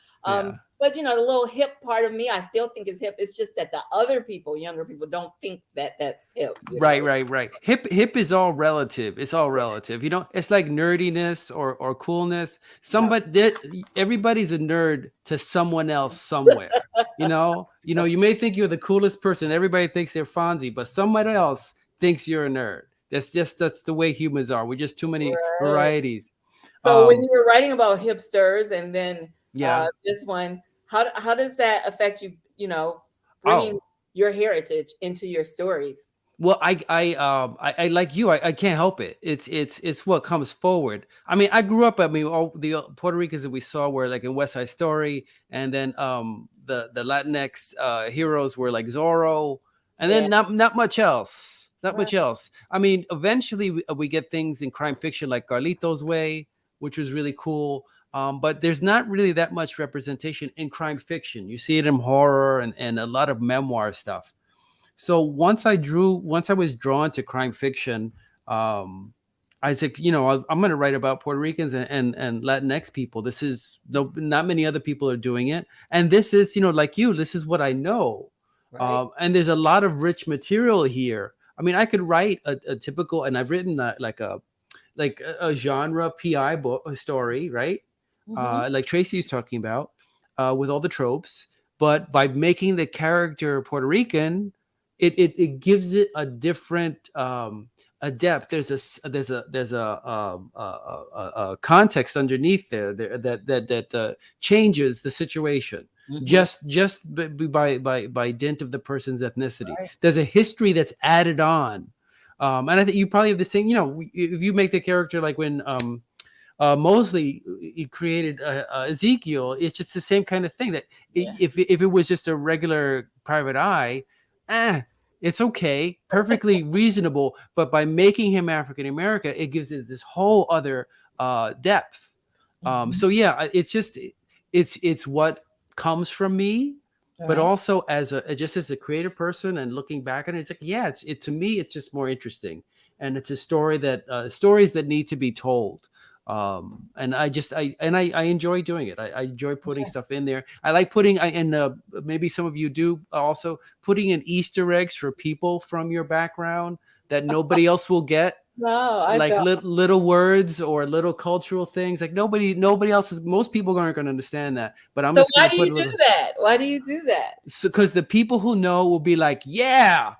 But the little hip part of me, I still think is hip. It's just that the other people, younger people, don't think that that's hip. Right. Hip is all relative. It's all relative. It's like nerdiness or coolness. Everybody's a nerd to someone else somewhere. You may think you're the coolest person. Everybody thinks they're Fonzie, but somebody else thinks you're a nerd. That's the way humans are. We're just too many varieties. So when you were writing about hipsters and then this one, how does that affect you, bringing your heritage into your stories? Well, I like you. I can't help it. It's what comes forward. I mean, I grew up. All the Puerto Ricans that we saw were like in West Side Story, and then the Latinx heroes were like Zorro, and then not much else. Much else. I mean, eventually we get things in crime fiction like Carlito's Way, which was really cool. But there's not really that much representation in crime fiction. You see it in horror and a lot of memoir stuff. So once I was drawn to crime fiction, I said, I'm going to write about Puerto Ricans and Latinx people. This is not many other people are doing it. And this is, like you, this is what I know. Right. And there's a lot of rich material here. I mean, I could write a typical, and I've written like a genre PI book, a story, right? Mm-hmm. Like Tracy's talking about, with all the tropes, but by making the character Puerto Rican, it gives it a different a depth. There's a context underneath there that changes the situation. Mm-hmm. Just by dint of the person's ethnicity. Right. There's a history that's added on, and I think you probably have the same. If you make the character like when Mosley he created Ezekiel, it's just the same kind of thing. That if it was just a regular private eye, it's okay, perfectly reasonable. But by making him African American, it gives it this whole other depth. Mm-hmm. So yeah, it's what comes from me. but also as a creative person and looking back on it, it's like, yeah, to me, it's just more interesting. And it's a story that stories that need to be told. And I enjoy doing it. I enjoy putting stuff in there. I like putting, and maybe some of you do also, putting in Easter eggs for people from your background that nobody else will get. No, like little words or little cultural things. Like nobody else is. Most people aren't going to understand that. But I'm just going to put. Why do you do that? Why do you do that? Because the people who know will be like, yeah.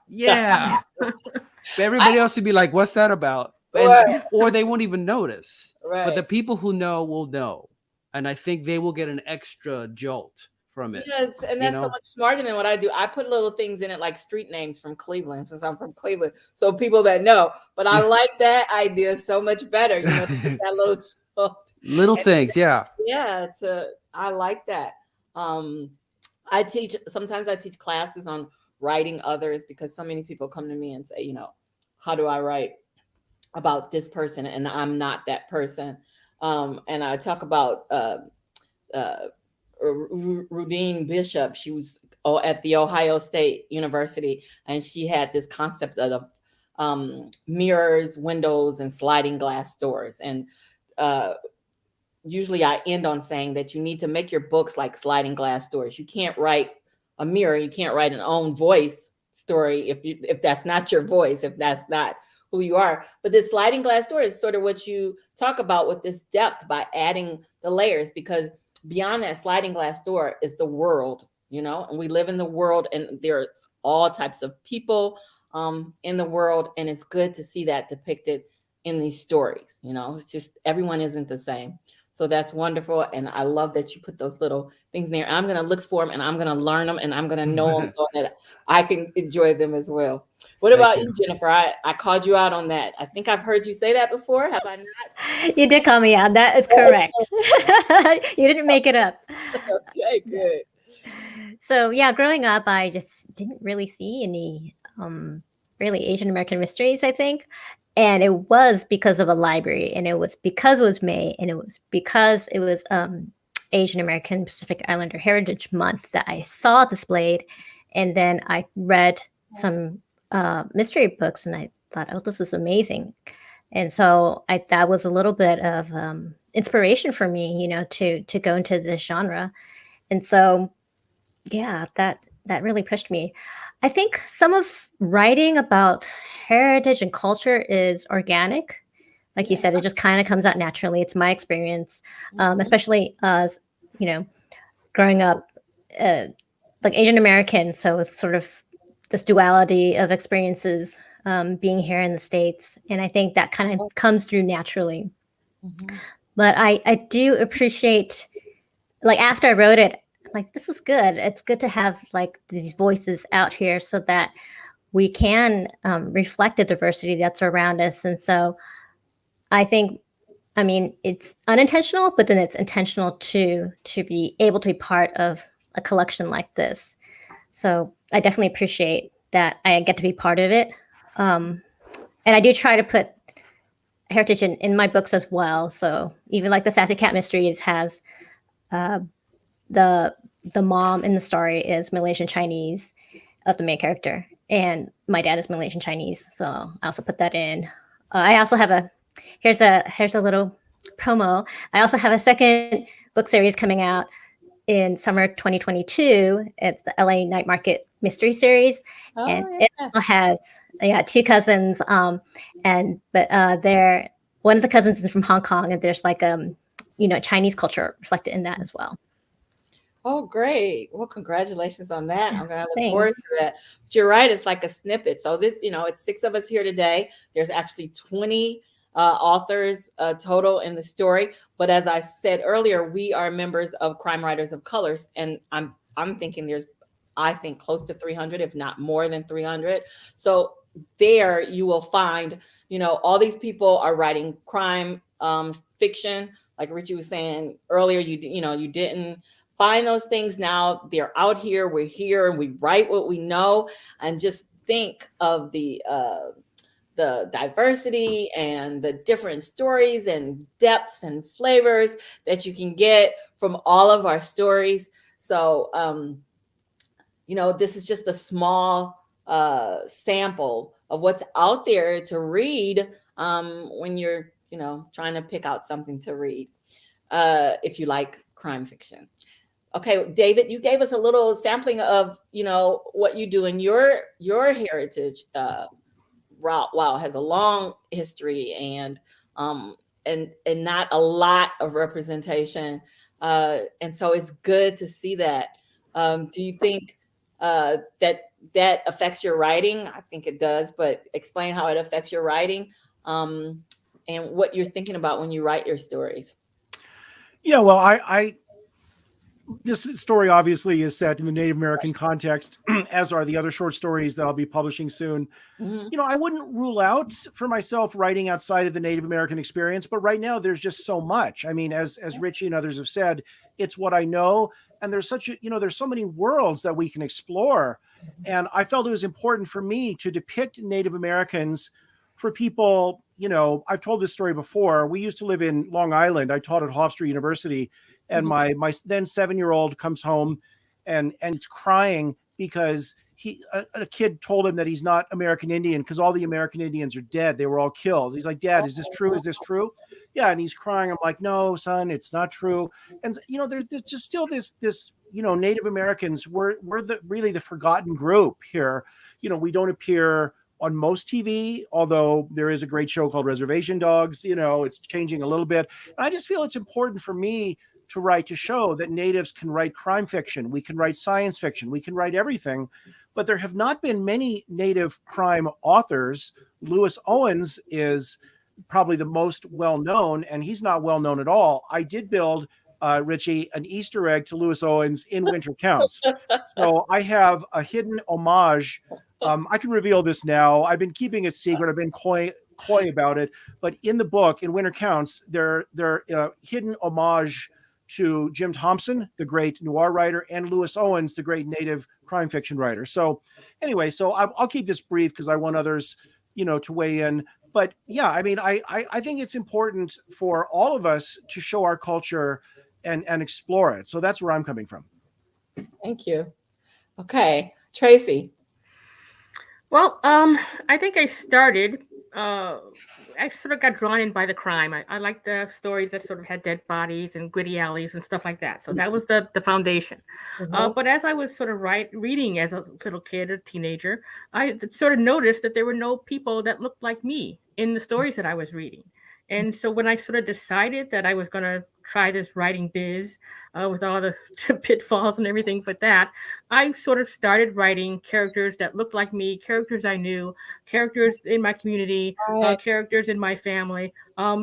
Everybody else would be like, what's that about? And, or they won't even notice. Right. But the people who know will know, and I think they will get an extra jolt from it. Yes, and that's so much smarter than what I do. I put little things in it like street names from Cleveland, since I'm from Cleveland, so people that know. But I like that idea so much better. That little things, yeah. Yeah, I like that. Sometimes I teach classes on writing others, because so many people come to me and say, how do I write about this person, and I'm not that person. And I talk about Rudine Bishop. She was at the Ohio State University, and she had this concept of mirrors, windows, and sliding glass doors. And usually I end on saying that you need to make your books like sliding glass doors. You can't write a mirror. You can't write an own voice story if that's not your voice, if that's not who you are. But this sliding glass door is sort of what you talk about with this depth, by adding the layers, because beyond that sliding glass door is the world, and we live in the world, and there's all types of people in the world. And it's good to see that depicted in these stories. It's just, everyone isn't the same. So that's wonderful. And I love that you put those little things in there. I'm going to look for them, and I'm going to learn them, and I'm going to know them so that I can enjoy them as well. What about you, Jennifer? I called you out on that. I think I've heard you say that before. Have I not? You did call me out. That is correct. You didn't make it up. Okay, good. So yeah, growing up, I just didn't really see any really Asian American mysteries, I think. And it was because of a library, and it was because it was May, and it was because it was Asian American Pacific Islander Heritage Month that I saw displayed. And then I read some mystery books, and I thought, oh, this is amazing. And so that was a little bit of inspiration for me, to go into this genre. And so, yeah, that really pushed me. I think some of writing about heritage and culture is organic. Like you said, it just kind of comes out naturally. It's my experience, especially as, growing up like Asian American. So it's sort of this duality of experiences being here in the States. And I think that kind of comes through naturally. Mm-hmm. But I do appreciate, like, after I wrote it, like, this is good. It's good to have like these voices out here so that we can reflect the diversity that's around us. And so I think, it's unintentional, but then it's intentional to be able to be part of a collection like this. So I definitely appreciate that I get to be part of it. And I do try to put heritage in my books as well. So even like the Sassy Cat Mysteries has the mom in the story is Malaysian Chinese of the main character, and my dad is Malaysian Chinese. So I also put that in. I also have here's a little promo. I also have a second book series coming out in summer 2022. It's the LA Night Market Mystery Series. It has two cousins. But they're, one of the cousins is from Hong Kong, and there's like Chinese culture reflected in that as well. Oh, great. Well, congratulations on that. I'm going to look forward to that. But you're right. It's like a snippet. So this, it's 6 of us here today. There's actually 20 authors total in the story. But as I said earlier, we are members of Crime Writers of Colors. And I'm thinking there's, close to 300, if not more than 300. So there you will find, all these people are writing crime fiction. Like Richie was saying earlier, you didn't find those things. Now they're out here, we're here, and we write what we know. And just think of the diversity and the different stories and depths and flavors that you can get from all of our stories. So this is just a small sample of what's out there to read when you're, trying to pick out something to read if you like crime fiction. Okay, David, you gave us a little sampling of, what you do in your heritage. Wow, has a long history and not a lot of representation. And so it's good to see that. Do you think that affects your writing? I think it does, but explain how it affects your writing and what you're thinking about when you write your stories. Yeah, well, this story obviously is set in the Native American context, as are the other short stories that I'll be publishing soon. Mm-hmm. I wouldn't rule out for myself writing outside of the Native American experience, but right now there's just so much. I mean, as Richie and others have said, it's what I know. And there's there's so many worlds that we can explore. And I felt it was important for me to depict Native Americans for people, I've told this story before. We used to live in Long Island. I taught at Hofstra University. And my then 7-year-old comes home and he's crying because a kid told him that he's not American Indian because all the American Indians are dead. They were all killed. He's like, Dad, is this true? Is this true? Yeah. And he's crying. I'm like, no, son, it's not true. And there's just still this Native Americans, we're really the forgotten group here. We don't appear on most TV, although there is a great show called Reservation Dogs. It's changing a little bit. And I just feel it's important for me to show that natives can write crime fiction. We can write science fiction. We can write everything. But there have not been many native crime authors. Lewis Owens is probably the most well-known, and he's not well-known at all. I did build, Richie, an Easter egg to Lewis Owens in Winter Counts. So I have a hidden homage. I can reveal this now. I've been keeping it secret. I've been coy about it. But in the book, in Winter Counts, they're hidden homage to Jim Thompson, the great noir writer, and Lewis Owens, the great native crime fiction writer. So anyway, I'll keep this brief because I want others, to weigh in. But yeah, I mean, I think it's important for all of us to show our culture and explore it. So that's where I'm coming from. Thank you. Okay, Tracy. Well, I think I started. I sort of got drawn in by the crime. I like the stories that sort of had dead bodies and gritty alleys and stuff like that. So that was the foundation. Mm-hmm. But as I was sort of reading as a little kid, a teenager, I sort of noticed that there were no people that looked like me in the stories that I was reading. And so when I sort of decided that I was going to try this writing biz with all the pitfalls and everything but that, I sort of started writing characters that looked like me, characters I knew, characters in my community, characters in my family.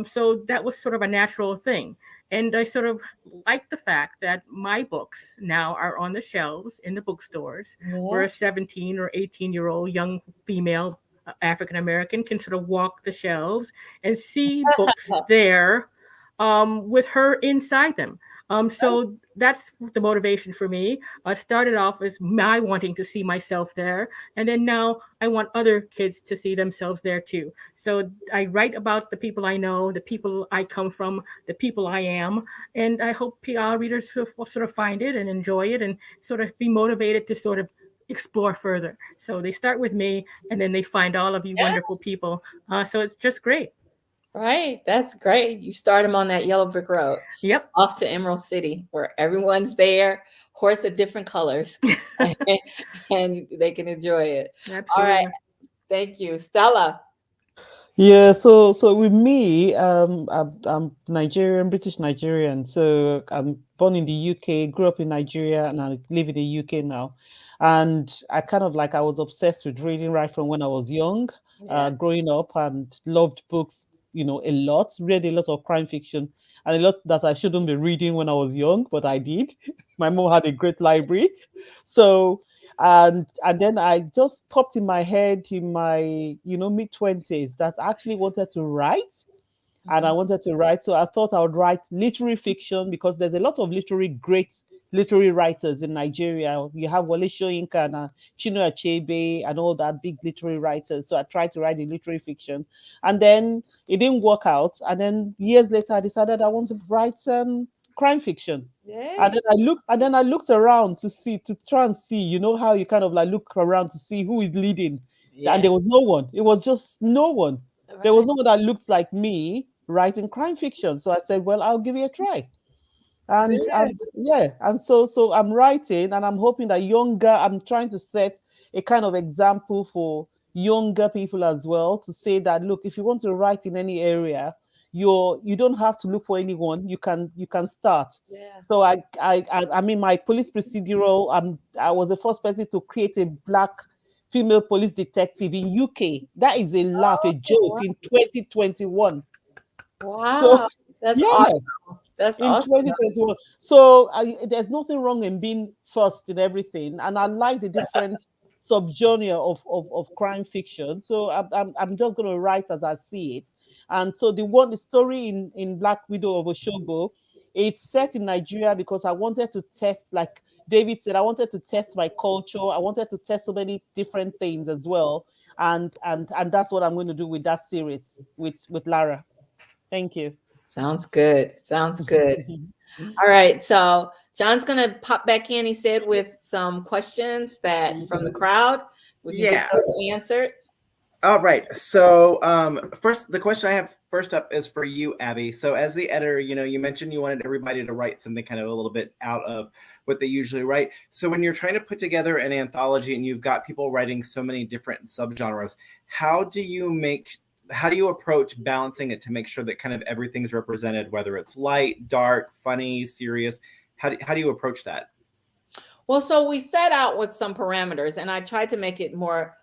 So that was sort of a natural thing. And I sort of like the fact that my books now are on the shelves in the bookstores, where a 17 or 18-year-old young female African-American can sort of walk the shelves and see books there with her inside them. So that's the motivation for me. I started off as my wanting to see myself there, and then now I want other kids to see themselves there too. So I write about the people I know, the people I come from, the people I am, and I hope readers will sort of find it and enjoy it and sort of be motivated to sort of explore further. So they start with me and then they find all of you wonderful people. So it's just great. Right. That's great. You start them on that yellow brick road. Yep. Off to Emerald City, where everyone's there, horse of different colors, and they can enjoy it. Absolutely. All right. Thank you. Stella. Yeah, so with me, I'm Nigerian, British Nigerian. So I'm born in the UK, grew up in Nigeria, and I live in the UK now. And I kind of I was obsessed with reading right from when I was young, growing up, and loved books, a lot, read a lot of crime fiction, and a lot that I shouldn't be reading when I was young, but I did. My mom had a great library. So and then I just popped in my head in my mid-20s that I actually wanted to write, and I wanted to write, so I thought I would write literary fiction, because there's a lot of great literary writers in Nigeria. You have Wole Soyinka and Chinua Achebe and all that big literary writers. So I tried to write the literary fiction, and then it didn't work out. And then years later, I decided I want to write crime fiction. Yeah. And then I looked around to try and see, you know how you kind of like look around to see who is leading. And there was no one. It was just no one. Right. There was no one that looked like me writing crime fiction. So I said, well, I'll give it a try. And so I'm writing, and I'm hoping that I'm trying to set a kind of example for younger people as well, to say that, look, if you want to write in any area, you don't have to look for anyone. You can start. Yeah. So I mean, my police procedural, I was the first person to create a Black female police detective in UK. That is a laugh, a joke in 2021. Wow, So that's yeah. awesome. That's In awesome. 2021. So there's nothing wrong in being first in everything. And I like the different subgenre of crime fiction. So I'm just going to write as I see it. And so the story in Black Widow of Oshogbo, it's set in Nigeria because I wanted to test, like David said, I wanted to test my culture. I wanted to test so many different things as well. And that's what I'm going to do with that series with Lara. Thank you. Sounds good. Sounds good. All right. So John's going to pop back in, he said, with some questions from the crowd. We can get those answered. All right. So first, the question I have first up is for you, Abby. So as the editor, you mentioned you wanted everybody to write something kind of a little bit out of what they usually write. So when you're trying to put together an anthology and you've got people writing so many different subgenres, how do you approach balancing it to make sure that kind of everything's represented, whether it's light, dark, funny, serious? How do you approach that? Well, so we set out with some parameters, and I tried to make it more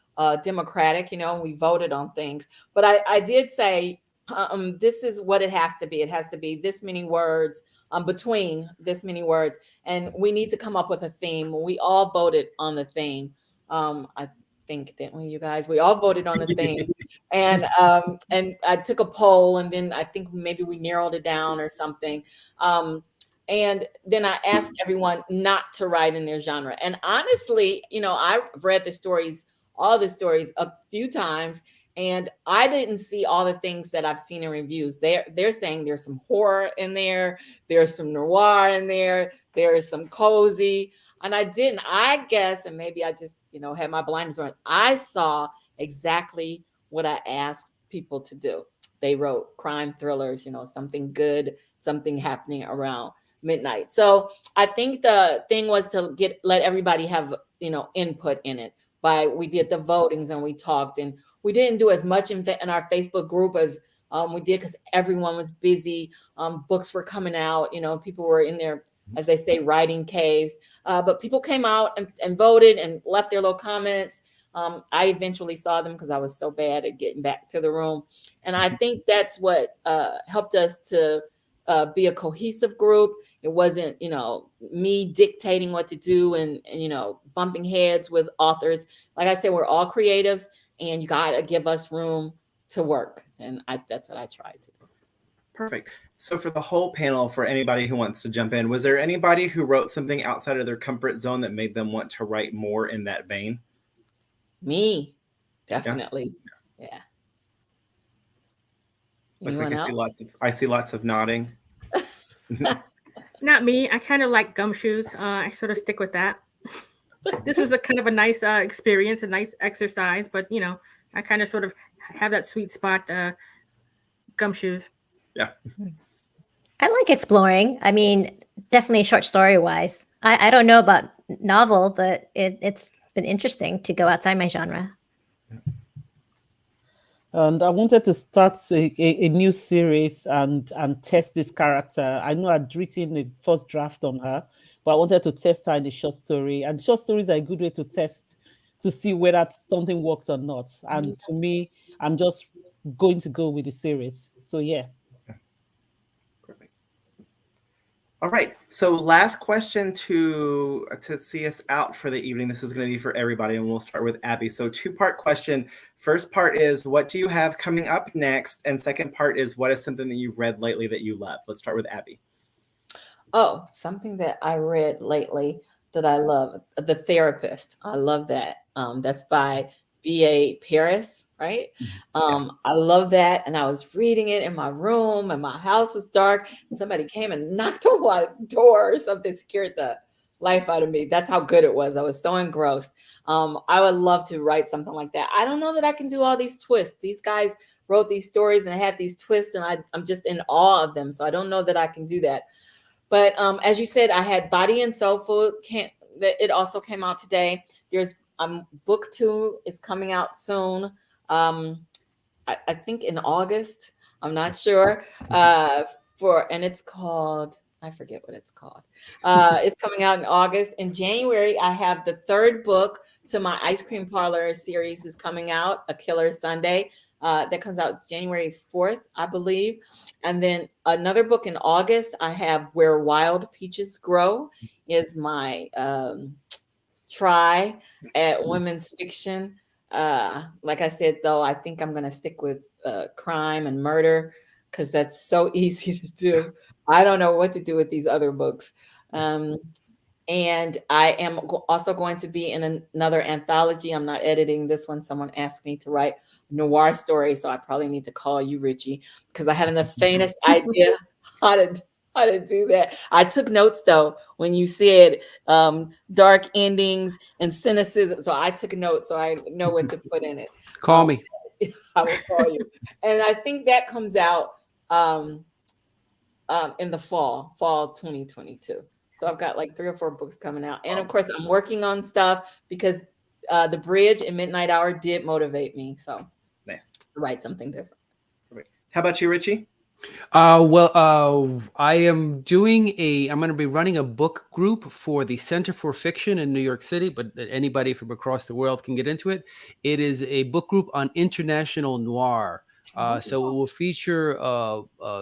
democratic, we voted on things. But I did say, this is what it has to be. It has to be this many words, between this many words. And we need to come up with a theme. We all voted on the theme. I think, didn't we, you guys? We all voted on the theme. And I took a poll, and then I think maybe we narrowed it down or something. And then I asked everyone not to write in their genre. And honestly, I've read all the stories a few times, and I didn't see all the things that I've seen in reviews. They're saying there's some horror in there, there's some noir in there is some cozy. And I guess, and maybe I just, had my blinders on. I saw exactly what I asked people to do. They wrote crime thrillers, something good, something happening around midnight. So I think the thing was to let everybody have, input in it. We did the votings, and we talked, and we didn't do as much in our Facebook group as we did because everyone was busy. Books were coming out, people were in there, as they say, writing caves. But people came out and voted and left their little comments. I eventually saw them because I was so bad at getting back to the room. And I think that's what helped us to be a cohesive group. It wasn't, me dictating what to do and bumping heads with authors. Like I said, we're all creatives, and you got to give us room to work. And that's what I tried to do. Perfect. So for the whole panel, for anybody who wants to jump in, was there anybody who wrote something outside of their comfort zone that made them want to write more in that vein? Me, definitely. Yeah. Looks like I see lots of nodding. Not me. I kind of like gumshoes. I sort of stick with that. This was a kind of a nice experience, a nice exercise, but I kind of sort of have that sweet spot, gumshoes. Yeah. I like exploring. I mean, definitely short story wise. I don't know about novel, but it's been interesting to go outside my genre. And I wanted to start a new series and test this character. I know I'd written the first draft on her, but I wanted to test her in a short story. And short stories are a good way to test, to see whether something works or not. And to me, I'm just going to go with the series. So yeah. Perfect. All right. So last question to see us out for the evening. This is going to be for everybody, and we'll start with Abby. So 2-part question. First part is, what do you have coming up next? And second part is, what is something that you've read lately that you love? Let's start with Abby. Oh, something that I read lately that I love, The Therapist. I love that. That's by VA Paris, right? I love that. And I was reading it in my room and my house was dark. And somebody came and knocked on my door or something, scared the life out of me. That's how good it was. I was so engrossed. I would love to write something like that. I don't know that I can do all these twists. These guys wrote these stories and had these twists, and I'm just in awe of them. So I don't know that I can do that. But as you said, I had Body and Soul Food. It also came out today. There's book 2 is coming out soon. I think in August. I'm not sure. And it's called, I forget what it's called. It's coming out in August. In January, I have the 3rd book to my Ice Cream Parlor series is coming out, A Killer Sunday. That comes out January 4th, I believe. And then another book in August, I have Where Wild Peaches Grow is my try at women's fiction. Like I said, though, I think I'm going to stick with crime and murder because that's so easy to do. I don't know what to do with these other books. And I am also going to be in another anthology. I'm not editing this one. Someone asked me to write a noir story, so I probably need to call you, Richie, because I haven't the faintest idea how to do that. I took notes though when you said dark endings and cynicism, so I took notes so I know what to put in it. Call me. I will call you. And I think that comes out in the fall 2022. So I've got like 3 or 4 books coming out. And of course, I'm working on stuff because The Bridge and Midnight Hour did motivate me. So nice to write something different. How about you, Richie? I am I'm going to be running a book group for the Center for Fiction in New York City, but anybody from across the world can get into it. It is a book group on international noir. So it will feature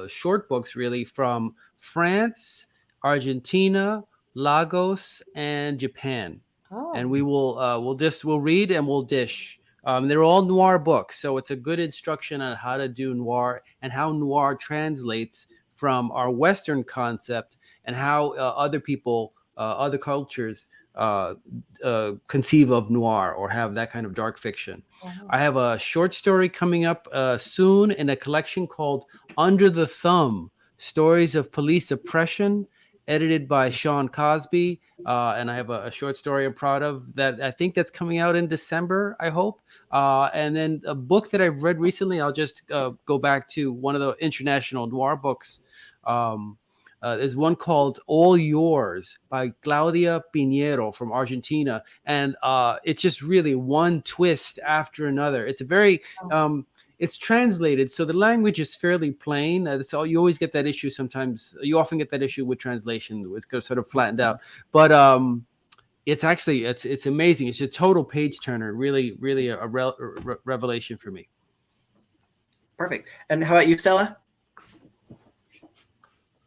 short books really from France, Argentina, Lagos, and Japan. And we will we'll read and we'll dish. They're all noir books, so it's a good instruction on how to do noir and how noir translates from our Western concept and how other people, other cultures conceive of noir or have that kind of dark fiction. I have a short story coming up soon in a collection called Under the Thumb, Stories of Police Oppression, edited by Sean Cosby. And I have a short story I'm proud of that I think that's coming out in December, I hope. And then a book that I've read recently, I'll just go back to one of the international noir books. There's one called All Yours by Claudia Piñero from Argentina. And it's just really one twist after another. It's a very... it's translated, so the language is fairly plain. So you always get that issue sometimes. You often get that issue with translation. It's sort of flattened out. But it's actually, it's amazing. It's a total page turner. Really, really a revelation for me. Perfect. And how about you, Stella?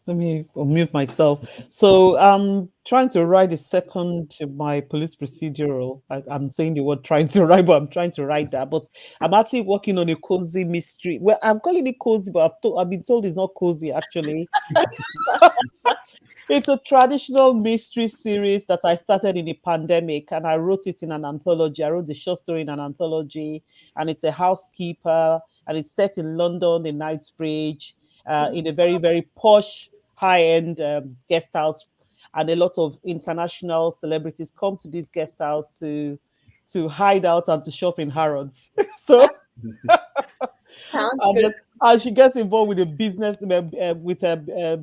Let me unmute myself. So I'm trying to write a second to my police procedural. I'm saying the word trying to write, but I'm trying to write that. But I'm actually working on a cozy mystery. Well, I'm calling it cozy, but I've been told it's not cozy, actually. It's a traditional mystery series that I started in the pandemic, and I wrote it in an anthology. I wrote the short story in an anthology, and it's a housekeeper, and it's set in London, the Knightsbridge, in a very, very posh, high-end guest house, and a lot of international celebrities come to this guest house to hide out and to shop in Harrods. So Sounds good. And she gets involved with the business with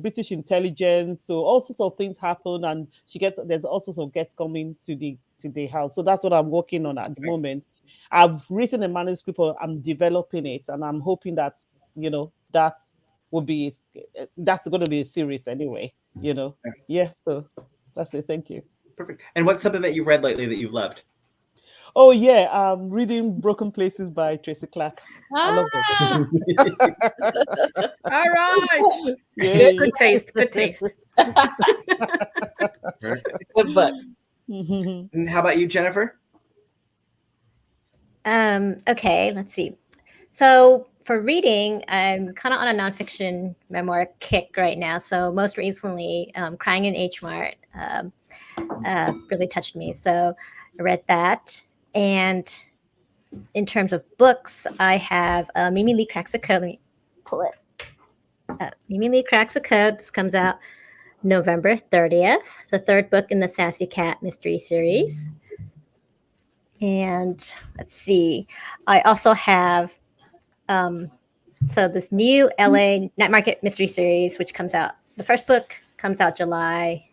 British intelligence. So all sorts of things happen, and there's all sorts of guests coming to the house. So that's what I'm working on at the moment. I've written a manuscript, I'm developing it, and I'm hoping that that's going to be a series anyway. Yeah. So that's it. Thank you. Perfect. And what's something that you've read lately that you've loved? Oh yeah, I'm reading Broken Places by Tracy Clark. I love it. All right. Yay. Good taste. Good taste. Good book. And how about you, Jennifer? Okay, let's see. So for reading, I'm kind of on a nonfiction memoir kick right now. So most recently, Crying in H Mart really touched me. So I read that. And in terms of books, I have Mimi Lee Cracks a Code. Let me pull it up. Mimi Lee Cracks a Code. This comes out November 30th. The third book in the Sassy Cat mystery series. And let's see. I also have so this new LA Night Market mystery series, which comes out. The first book comes out July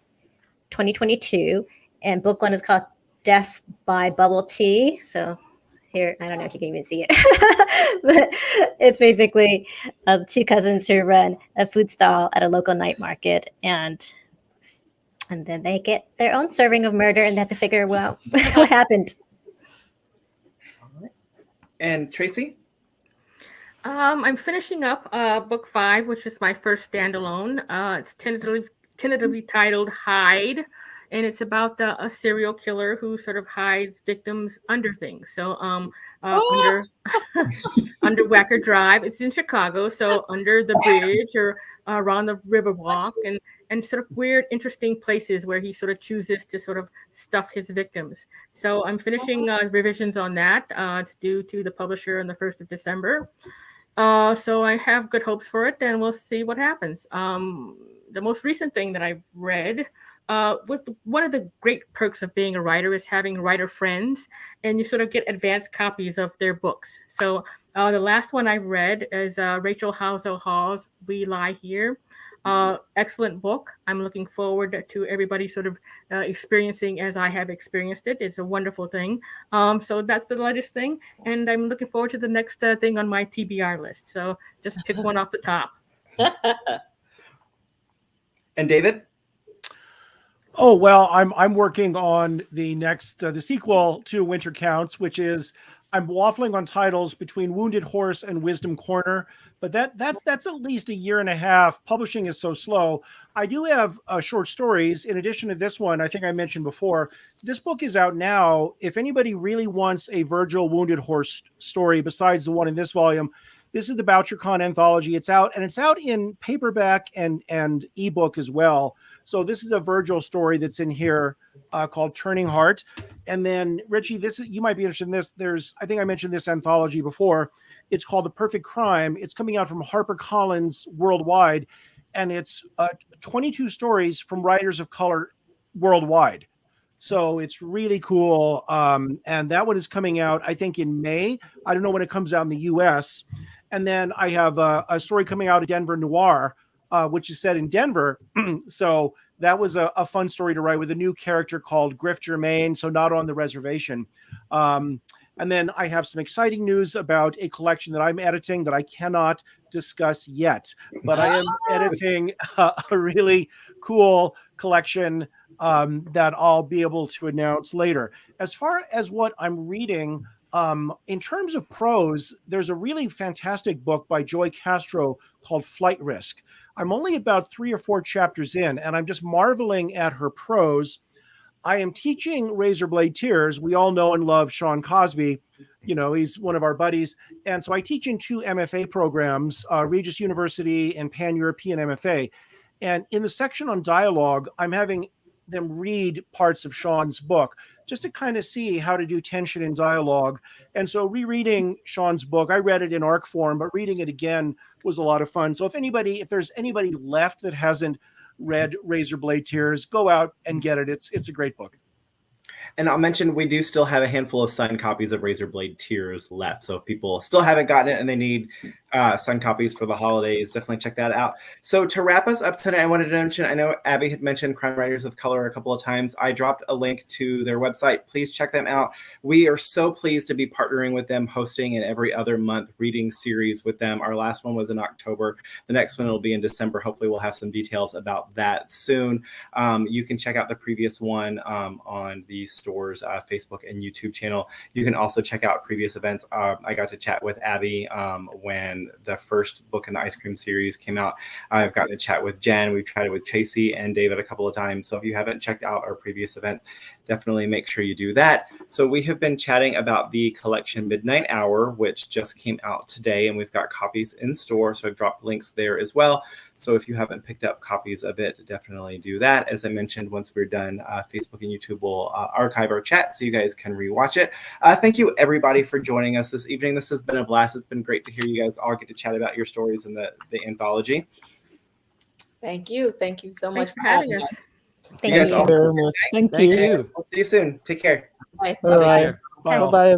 2022, and book one is called Death by Bubble Tea. So here, I don't know if you can even see it, but it's basically two cousins who run a food stall at a local night market, and then they get their own serving of murder and they have to figure out what happened. And Tracy? I'm finishing up book 5, which is my first standalone. It's tentatively titled Hide, and it's about a serial killer who sort of hides victims under things. So under Wacker Drive, it's in Chicago, so under the bridge or around the Riverwalk, and sort of weird, interesting places where he sort of chooses to sort of stuff his victims. So I'm finishing revisions on that. It's due to the publisher on the 1st of December. So I have good hopes for it, and we'll see what happens. The most recent thing that I've read, one of the great perks of being a writer is having writer friends, and you sort of get advanced copies of their books. So the last one I read is Rachel Housel Hall's We Lie Here. Excellent book. I'm looking forward to everybody sort of experiencing as I have experienced it. It's a wonderful thing. So that's the latest thing, and I'm looking forward to the next thing on my TBR list. So just pick one off the top. And David? Oh, well, I'm working on the next the sequel to Winter Counts, which is I'm waffling on titles between Wounded Horse and Wisdom Corner, but that's at least a year and a half. Publishing is so slow. I do have short stories in addition to this one. I think I mentioned before. This book is out now. If anybody really wants a Virgil Wounded Horse story besides the one in this volume, this is the BoucherCon anthology. It's out, and it's out in paperback and ebook as well. So this is a Virgil story that's in here called Turning Heart. And then Richie, you might be interested in this. I think I mentioned this anthology before. It's called The Perfect Crime. It's coming out from HarperCollins worldwide, and it's 22 stories from writers of color worldwide. So it's really cool. And that one is coming out, I think, in May. I don't know when it comes out in the US. And then I have a story coming out of Denver Noir, which is set in Denver. So that was a fun story to write with a new character called Griff Germain, so not on the reservation. And then I have some exciting news about a collection that I'm editing that I cannot discuss yet. But I am editing a really cool collection that I'll be able to announce later. As far as what I'm reading, in terms of prose, there's a really fantastic book by Joy Castro called Flight Risk. I'm only about 3 or 4 chapters in, and I'm just marveling at her prose. I am teaching Razorblade Tears. We all know and love Sean Cosby. You know, he's one of our buddies. And so I teach in 2 MFA programs, Regis University and Pan-European MFA. And in the section on dialogue, I'm having them read parts of Sean's book just to kind of see how to do tension in dialogue. And so rereading Sean's book, I read it in ARC form, but reading it again was a lot of fun. So if there's anybody left that hasn't read Razorblade Tears, go out and get it. It's a great book. And I'll mention we do still have a handful of signed copies of Razorblade Tears left. So if people still haven't gotten it and they need signed copies for the holidays, definitely check that out. So to wrap us up tonight, I wanted to mention, I know Abby had mentioned Crime Writers of Color a couple of times. I dropped a link to their website. Please check them out. We are so pleased to be partnering with them, hosting an every other month reading series with them. Our last one was in October. The next one will be in December. Hopefully we'll have some details about that soon. You can check out the previous one on the store's Facebook and YouTube channel. You can also check out previous events. I got to chat with Abby when the first book in the ice cream series came out. I've gotten to chat with Jen. We've chatted with Tracy and David a couple of times. So if you haven't checked out our previous events, definitely make sure you do that. So we have been chatting about the collection Midnight Hour, which just came out today, and we've got copies in store. So I've dropped links there as well. So if you haven't picked up copies of it, definitely do that. As I mentioned, once we're done, Facebook and YouTube will archive archive our chat so you guys can rewatch it. Thank you, everybody, for joining us this evening. This has been a blast. It's been great to hear you guys all get to chat about your stories in the anthology. Thank you. Thank you so much Thanks for having us. Thank you guys you. all very much. Thank Thank you. you. We'll see you soon. Take care. Bye. All Take right. care. Bye all. Bye-bye.